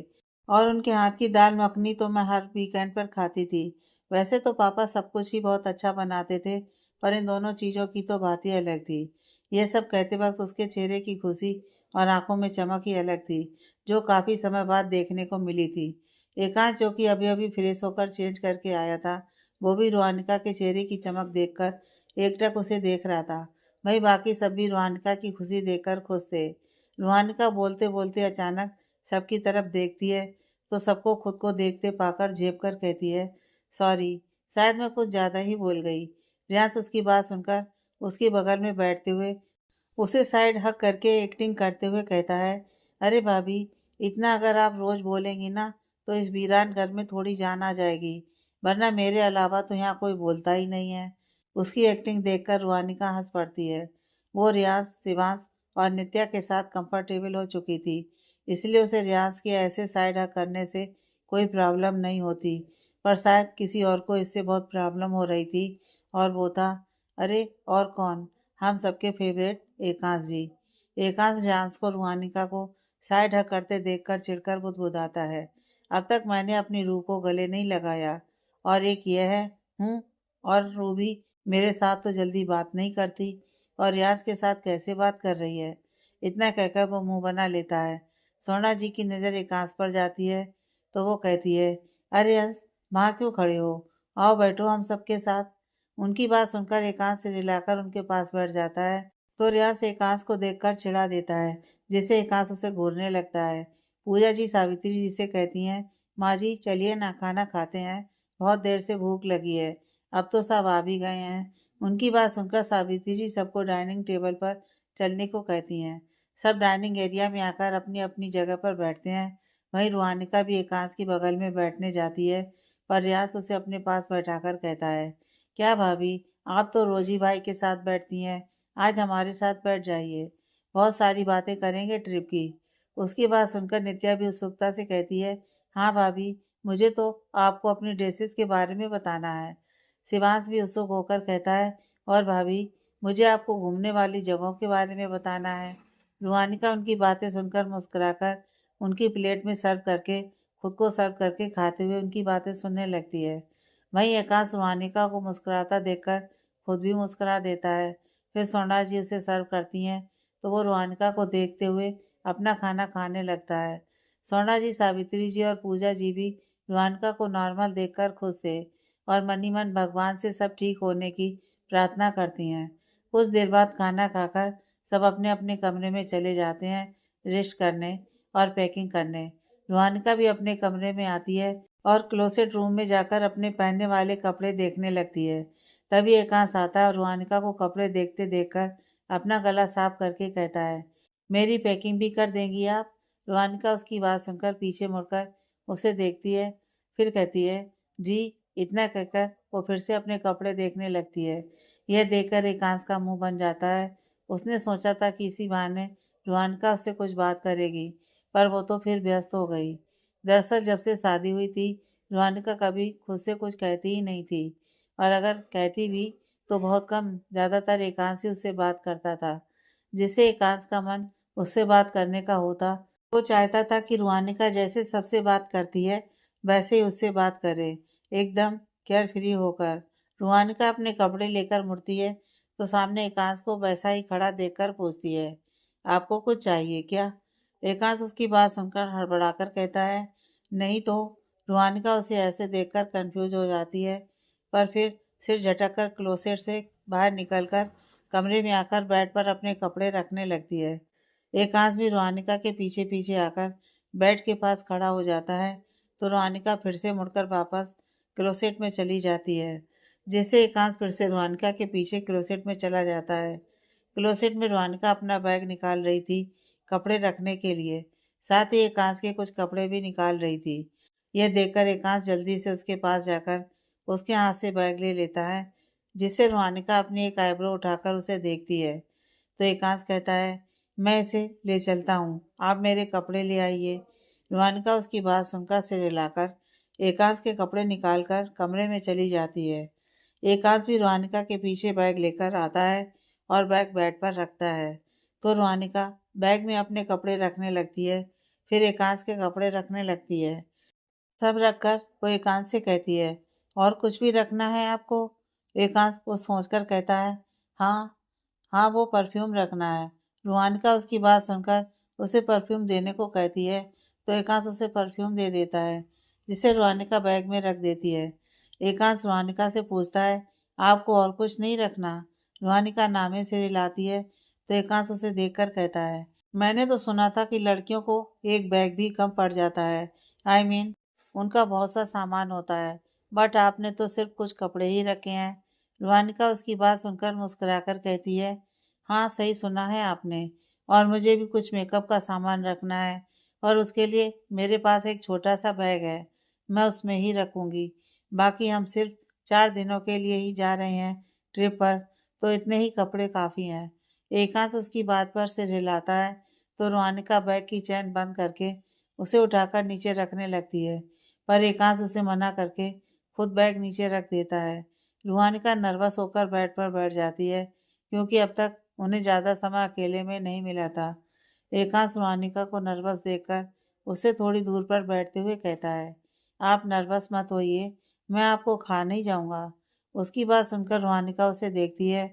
और उनके हाथ की दाल मखनी तो मैं हर वीकेंड पर खाती थी। वैसे तो पापा सब कुछ ही बहुत अच्छा बनाते थे, पर इन दोनों चीज़ों की तो बात ही अलग थी। यह सब कहते वक्त उसके चेहरे की खुशी और आंखों में चमक ही अलग थी, जो काफ़ी समय बाद देखने को मिली थी। एकांश, जो कि अभी अभी फ्रेश होकर चेंज करके आया था, वो भी रुहानिका के चेहरे की चमक देखकर एकटक उसे देख रहा था। वहीं बाकी सब भी रुहानिका की खुशी देखकर खुश थे। रुहानिका बोलते बोलते अचानक सबकी तरफ देखती है तो सबको खुद को देखते पाकर झेप कर कहती है, सॉरी, शायद मैं कुछ ज़्यादा ही बोल गई। रियांश उसकी बात सुनकर उसके बगल में बैठते हुए उसे साइड हक करके एक्टिंग करते हुए कहता है, अरे भाभी, इतना अगर आप रोज़ बोलेंगी ना तो इस वीरान घर में थोड़ी जान आ जाएगी। वरना मेरे अलावा तो यहाँ कोई बोलता ही नहीं है। उसकी एक्टिंग देखकर रूहानिका हंस पड़ती है। वो रियाज, शिवांश और नित्या के साथ कंफर्टेबल हो चुकी थी, इसलिए उसे रियाज के ऐसे साइड हग करने से कोई प्रॉब्लम नहीं होती। पर शायद किसी और को इससे बहुत प्रॉब्लम हो रही थी, और वो था, अरे और कौन, हम सबके फेवरेट एकांश जी। एकांश जांस को रूहानिका को साइड हग करते देखकर चिढ़कर बुदबुदाता है, अब तक मैंने अपनी रूह को गले नहीं लगाया, और एक यह है, हूँ, और रूबी मेरे साथ तो जल्दी बात नहीं करती, और रियाज के साथ कैसे बात कर रही है। इतना कहकर वो मुंह बना लेता है। सोना जी की नज़र एकांश पर जाती है तो वो कहती है, अरे अंश, वहाँ क्यों खड़े हो, आओ बैठो हम सबके साथ। उनकी बात सुनकर एकांश से रिलाकर उनके पास बैठ जाता है तो रियाज एकांश को देखकर चिढ़ा देता है, जिससे एकांश उसे घूरने लगता है। पूजा जी सावित्री जी से कहती हैं, माँ जी चलिए ना, खाना खाते हैं, बहुत देर से भूख लगी है। अब तो सब आ भी गए हैं। उनकी बात सुनकर सावित्री जी सबको डाइनिंग टेबल पर चलने को कहती हैं। सब डाइनिंग एरिया में आकर अपनी अपनी जगह पर बैठते हैं। वहीं रूहानिका भी एकांश की बगल में बैठने जाती है, पर रियाज उसे अपने पास बैठाकर कहता है, क्या भाभी, आप तो रोजी भाई के साथ बैठती हैं, आज हमारे साथ बैठ जाइए, बहुत सारी बातें करेंगे ट्रिप की। उसकी बात सुनकर नित्या भी उत्सुकता से कहती है, हाँ भाभी, मुझे तो आपको अपनी ड्रेसेस के बारे में बताना है। शिवांश भी उत्सुक होकर कहता है, और भाभी, मुझे आपको घूमने वाली जगहों के बारे में बताना है। रूहानिका उनकी बातें सुनकर मुस्कुराकर उनकी प्लेट में सर्व करके खुद को सर्व करके खाते हुए उनकी बातें सुनने लगती है। वहीं एकांश रूहानिका को मुस्कुराता देखकर खुद भी मुस्कुरा देता है। फिर सोना जी उसे सर्व करती हैं तो वो रूहानिका को देखते हुए अपना खाना खाने लगता है। सोना जी, सावित्री जी और पूजा जी भी रूहानिका को नॉर्मल देखकर खुश थे, और मन ही मन भगवान से सब ठीक होने की प्रार्थना करती हैं। कुछ देर बाद खाना खाकर सब अपने अपने कमरे में चले जाते हैं रेस्ट करने और पैकिंग करने। रूहानिका भी अपने कमरे में आती है और क्लोसेट रूम में जाकर अपने पहनने वाले कपड़े देखने लगती है। तभी एकांश आता है और रूहानिका को कपड़े देखते देखकर अपना गला साफ करके कहता है, मेरी पैकिंग भी कर देंगी आप। रूहानिका उसकी बात सुनकर पीछे मुड़कर उसे देखती है, फिर कहती है, जी। इतना कहकर वो फिर से अपने कपड़े देखने लगती है। यह देखकर एकांश का मुंह बन जाता है। उसने सोचा था कि इसी बहाने रूहानिका उससे कुछ बात करेगी, पर वो तो फिर व्यस्त हो गई। दरअसल जब से शादी हुई थी, रूहानिका कभी खुद से कुछ कहती ही नहीं थी, और अगर कहती भी तो बहुत कम, ज़्यादातर एकांश ही उससे बात करता था। जिससे एकांश का मन उससे बात करने का होता। वो चाहता था कि रूहानिका जैसे सबसे बात करती है वैसे ही उससे बात करे, एकदम केयर फ्री होकर। रूहानिका अपने कपड़े लेकर मुड़ती है तो सामने एकांश को वैसा ही खड़ा देखकर पूछती है, आपको कुछ चाहिए क्या? एकांश उसकी बात सुनकर हड़बड़ाकर कहता है, नहीं तो। रूहानिका उसे ऐसे देखकर कंफ्यूज हो जाती है, पर फिर सिर झटककर क्लोसेट से बाहर निकलकर कमरे में आकर बेड पर अपने कपड़े रखने लगती है। एकांश भी रूहानिका के पीछे पीछे आकर बेड के पास खड़ा हो जाता है तो रूहानिका फिर से मुड़कर वापस क्लोसेट में चली जाती है, जिससे एकांश फिर से रूहानिका के पीछे क्लोसेट में चला जाता है। क्लोसेट में रूहानिका अपना बैग निकाल रही थी कपड़े रखने के लिए, साथ ही एकांश के कुछ कपड़े भी निकाल रही थी। यह देखकर एकांश जल्दी से उसके पास जाकर उसके हाथ से बैग ले लेता है, जिससे रूहानिका अपनी एक आईब्रो उठाकर उसे देखती है। तो एकांश कहता है, मैं इसे ले चलता हूँ, आप मेरे कपड़े ले आइए। रूहानिका उसकी बात सुनकर सिर हिलाकर एकांश के कपड़े निकालकर कमरे में चली जाती है। एकांश भी रूहानिका के पीछे बैग लेकर आता है और बैग बेड पर रखता है। तो रूहानिका बैग में अपने कपड़े रखने लगती है, फिर एकांश के कपड़े रखने लगती है। सब रखकर वो एकांश से कहती है, और कुछ भी रखना है आपको? एकांश वो सोचकर कहता है, हाँ, हाँ, वो परफ्यूम रखना है। रूहानिका उसकी बात सुनकर उसे परफ्यूम देने को कहती है तो एकांश उसे परफ्यूम दे देता है, जिसे रूहानिका बैग में रख देती है। एकांश रूहानिका से पूछता है, आपको और कुछ नहीं रखना? रूहानिका नामे से हिलाती है तो एकांश उसे देखकर कहता है, मैंने तो सुना था कि लड़कियों को एक बैग भी कम पड़ जाता है, आई मीन उनका बहुत सा सामान होता है, बट आपने तो सिर्फ कुछ कपड़े ही रखे हैं। रूहानिका उसकी बात सुनकर मुस्कुराकर कहती है, हाँ सही सुना है आपने, और मुझे भी कुछ मेकअप का सामान रखना है, और उसके लिए मेरे पास एक छोटा सा बैग है, मैं उसमें ही रखूँगी। बाकी हम सिर्फ 4 दिनों के लिए ही जा रहे हैं ट्रिप पर, तो इतने ही कपड़े काफ़ी हैं। एकांश उसकी बात पर सिर हिलाता है तो रोहानिका बैग की चैन बंद करके उसे उठाकर नीचे रखने लगती है, पर एकांश उसे मना करके खुद बैग नीचे रख देता है। रोहानिका नर्वस होकर बेड पर बैठ जाती है क्योंकि अब तक उन्हें ज़्यादा समय अकेले में नहीं मिला था। एकांश रोहानिका को नर्वस देखकर उससे थोड़ी दूर पर बैठते हुए कहता है, आप नर्वस मत होइए, मैं आपको खा नहीं जाऊंगा। उसकी बात सुनकर रोहानिका उसे देखती है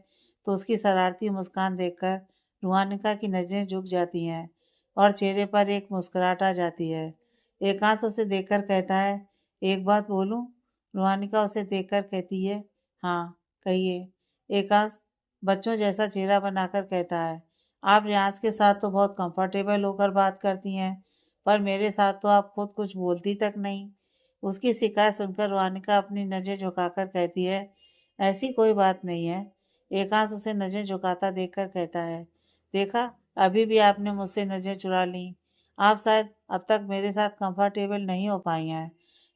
तो उसकी शरारती मुस्कान देखकर रोहानिका की नज़रें झुक जाती हैं और चेहरे पर एक मुस्कुराहट आ जाती है। एकांश उसे देखकर कहता है, एक बात बोलूं? रोहानिका उसे देखकर कहती है, हाँ कहिए। एकांश बच्चों जैसा चेहरा बनाकर कहता है, आप रियाज के साथ तो बहुत कंफर्टेबल होकर बात करती हैं, पर मेरे साथ तो आप खुद कुछ बोलती तक नहीं। उसकी शिकायत सुनकर रोहानिका अपनी नज़र झुकाकर कहती है, ऐसी कोई बात नहीं है। एकांश उसे नज़र झुकाता देखकर कहता है, देखा, अभी भी आपने मुझसे नज़र चुरा ली। आप शायद अब तक मेरे साथ कंफर्टेबल नहीं हो पाई हैं।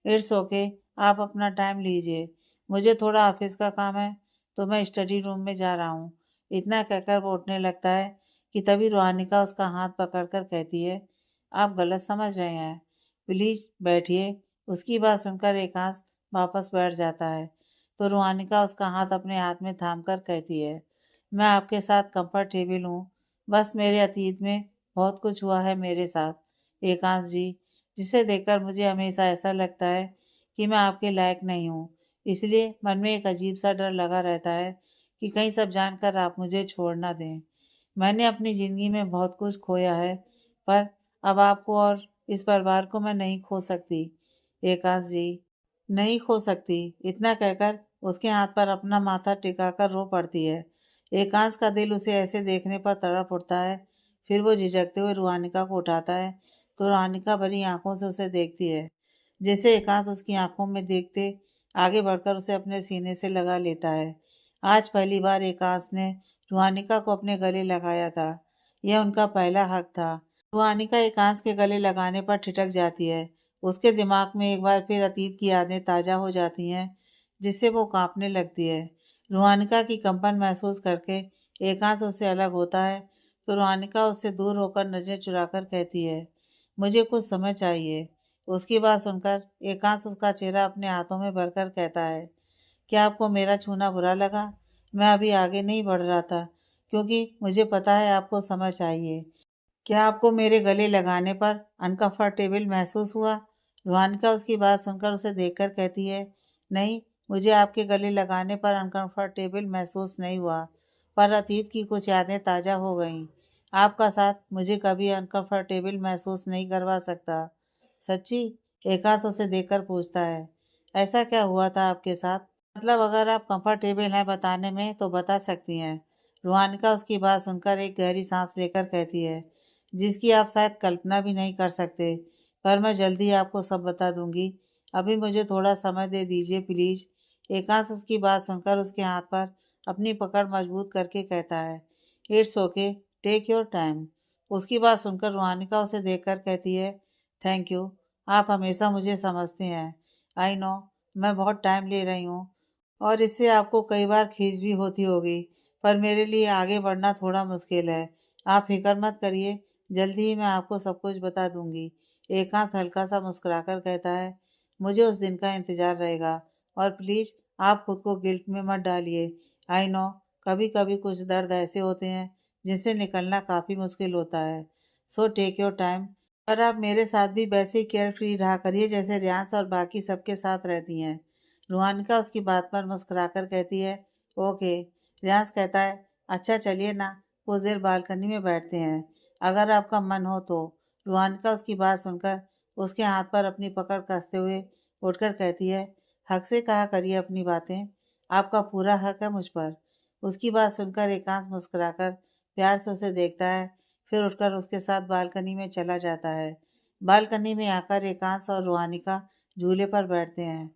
इट्स ओके, आप अपना टाइम लीजिए। मुझे थोड़ा ऑफिस का काम है तो मैं स्टडी रूम में जा रहा हूँ। इतना कहकर वो उठने लगता है कि तभी रोहानिका उसका हाथ पकड़कर कहती है, आप गलत समझ रहे हैं, प्लीज बैठिए। उसकी बात सुनकर एकांश वापस बैठ जाता है तो रोहानिका उसका हाथ अपने हाथ में थाम कर कहती है, मैं आपके साथ कंफर्टेबल हूँ, बस मेरे अतीत में बहुत कुछ हुआ है मेरे साथ एकांश जी, जिसे देखकर मुझे हमेशा ऐसा लगता है कि मैं आपके लायक नहीं हूँ। इसलिए मन में एक अजीब सा डर लगा रहता है कि कहीं सब जानकर आप मुझे छोड़ ना दें। मैंने अपनी ज़िंदगी में बहुत कुछ खोया है, पर अब आपको और इस परिवार को मैं नहीं खो सकती एकांश जी, नहीं खो सकती। इतना कहकर उसके हाथ पर अपना माथा टिकाकर रो पड़ती है। एकांश का दिल उसे ऐसे देखने पर तड़प उठता है। फिर वो झिझकते हुए रोहानिका को उठाता है तो रोहानिका भरी आंखों से उसे देखती है। जैसे एकांश उसकी आंखों में देखते आगे बढ़कर उसे अपने सीने से लगा लेता है। आज पहली बार एकांश ने रोहानिका को अपने गले लगाया था। यह उनका पहला हक था। रुहानिका एकांश के गले लगाने पर ठिठक जाती है। उसके दिमाग में एक बार फिर अतीत की यादें ताज़ा हो जाती हैं, जिससे वो कांपने लगती है। रुहानिका की कंपन महसूस करके एकांश उससे अलग होता है तो रुहानिका उससे दूर होकर नजर चुराकर कहती है, मुझे कुछ समय चाहिए। उसकी बात सुनकर एकांश उसका चेहरा अपने हाथों में भरकर कहता है, क्या आपको मेरा छूना बुरा लगा? मैं अभी आगे नहीं बढ़ रहा था क्योंकि मुझे पता है आपको समय चाहिए। क्या आपको मेरे गले लगाने पर अनकंफर्टेबल महसूस हुआ? रोहानिका उसकी बात सुनकर उसे देखकर कहती है, नहीं, मुझे आपके गले लगाने पर अनकंफर्टेबल महसूस नहीं हुआ, पर अतीत की कुछ यादें ताज़ा हो गईं। आपका साथ मुझे कभी अनकंफर्टेबल महसूस नहीं करवा सकता। सच्ची? एकांश उसे देखकर पूछता है, ऐसा क्या हुआ था आपके साथ? मतलब अगर आप कंफर्टेबल हैं बताने में तो बता सकती हैं। रोहानिका उसकी बात सुनकर एक गहरी सांस लेकर कहती है, जिसकी आप शायद कल्पना भी नहीं कर सकते, पर मैं जल्दी आपको सब बता दूंगी। अभी मुझे थोड़ा समय दे दीजिए प्लीज। एकांश उसकी बात सुनकर उसके हाथ पर अपनी पकड़ मजबूत करके कहता है, it's okay, take your time. उसकी बात सुनकर रोहानिका उसे देखकर कहती है, थैंक यू, आप हमेशा मुझे समझते हैं। आई नो, मैं बहुत टाइम ले रही हूँ और इससे आपको कई बार खींच भी होती होगी, पर मेरे लिए आगे बढ़ना थोड़ा मुश्किल है। आप फिक्र मत करिए, जल्दी ही मैं आपको सब कुछ बता दूंगी। एकांश हल्का सा मुस्कुराकर कहता है, मुझे उस दिन का इंतजार रहेगा और प्लीज आप खुद को गिल्ट में मत डालिए। आई नो, कभी कभी कुछ दर्द ऐसे होते हैं जिनसे निकलना काफी मुश्किल होता है। So take your time. पर आप मेरे साथ भी वैसे ही केयर फ्री रहा करिए जैसे रियांश और बाकी सबके साथ रहती हैं। रुहानिका उसकी बात पर मुस्कुराकर कहती है, ओके। रियांश कहता है, अच्छा चलिए ना, कुछ देर बालकनी में बैठते हैं, अगर आपका मन हो तो। रुहानिका उसकी बात सुनकर उसके हाथ पर अपनी पकड़ कसते हुए उठकर कहती है, हक से कहा करिए अपनी बातें, आपका पूरा हक है मुझ पर। उसकी बात सुनकर एकांश मुस्कुराकर प्यार से उसे देखता है, फिर उठकर उसके साथ बालकनी में चला जाता है। बालकनी में आकर एकांश और रुहानिका झूले पर बैठते हैं।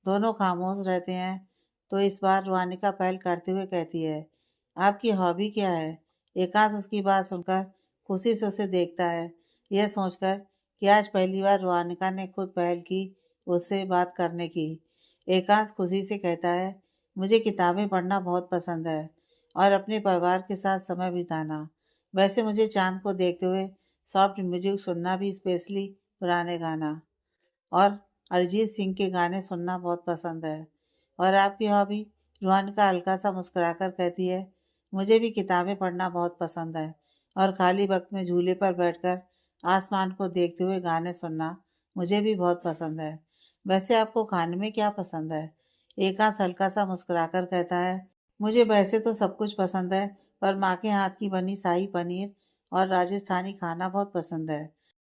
दोनों खामोश रहते हैं तो इस बार रुहानिका पहल करते हुए कहती है, आपकी हॉबी क्या है? एकांश उसकी बात सुनकर खुशी से उसे देखता है, यह सोचकर कि आज पहली बार रुहानिका ने खुद पहल की उससे बात करने की। एकांश खुशी से कहता है, मुझे किताबें पढ़ना बहुत पसंद है और अपने परिवार के साथ समय बिताना। वैसे मुझे चाँद को देखते हुए सॉफ्ट म्यूज़िक सुनना भी, स्पेशली पुराने गाना और अरिजीत सिंह के गाने सुनना बहुत पसंद है। और आपकी हॉबी? रुहानिका हल्का-सा मुस्कुराकर कहती है, मुझे भी किताबें पढ़ना बहुत पसंद है और खाली वक़्त में झूले पर बैठकर आसमान को देखते हुए गाने सुनना मुझे भी बहुत पसंद है। वैसे आपको खाने में क्या पसंद है? एकांश हल्का-सा मुस्कुराकर कहता है, मुझे वैसे तो सब कुछ पसंद है, पर माँ के हाथ की बनी शाही पनीर और राजस्थानी खाना बहुत पसंद है।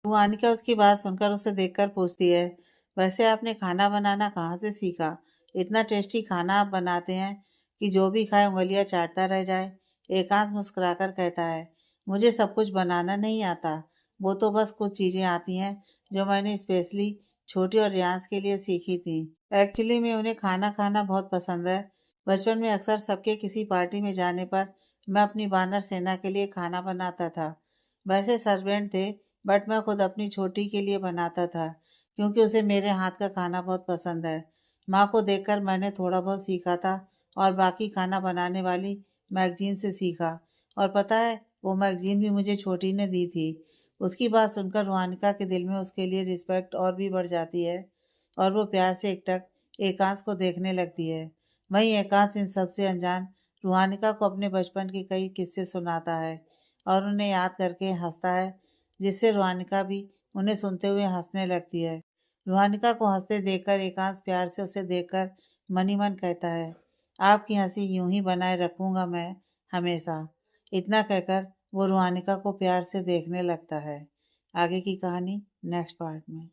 रुहानिका उसकी बात सुनकर उसे देखकर पूछती है, वैसे आपने खाना बनाना कहाँ से सीखा? इतना टेस्टी खाना आप बनाते हैं कि जो भी खाए उँगलियाँ चाटता रह जाए। एकांश मुस्कुराकर कहता है, मुझे सब कुछ बनाना नहीं आता, वो तो बस कुछ चीज़ें आती हैं जो मैंने स्पेशली छोटी और रियांश के लिए सीखी थी। एक्चुअली में उन्हें खाना खाना बहुत पसंद है। बचपन में अक्सर सबके किसी पार्टी में जाने पर मैं अपनी वानर सेना के लिए खाना बनाता था। वैसे सर्वेंट थे, बट मैं खुद अपनी छोटी के लिए बनाता था, क्योंकि उसे मेरे हाथ का खाना बहुत पसंद है। माँ को देखकर मैंने थोड़ा बहुत सीखा था और बाकी खाना बनाने वाली मैगज़ीन से सीखा। और पता है, वो मैगज़ीन भी मुझे छोटी ने दी थी। उसकी बात सुनकर रुहानिका के दिल में उसके लिए रिस्पेक्ट और भी बढ़ जाती है और वो प्यार से एकटक एकांश को देखने लगती है। वहीं एकांश इन सब से अनजान रुहानिका को अपने बचपन के कई किस्से सुनाता है और उन्हें याद करके हंसता है, जिससे रुहानिका भी उन्हें सुनते हुए हंसने लगती है। रुहानिका को हंसते देखकर एकांश प्यार से उसे देखकर मन ही मन कहता है, आपकी हंसी यूं ही बनाए रखूंगा मैं हमेशा। इतना कहकर वो रुहानिका को प्यार से देखने लगता है। आगे की कहानी नेक्स्ट पार्ट में।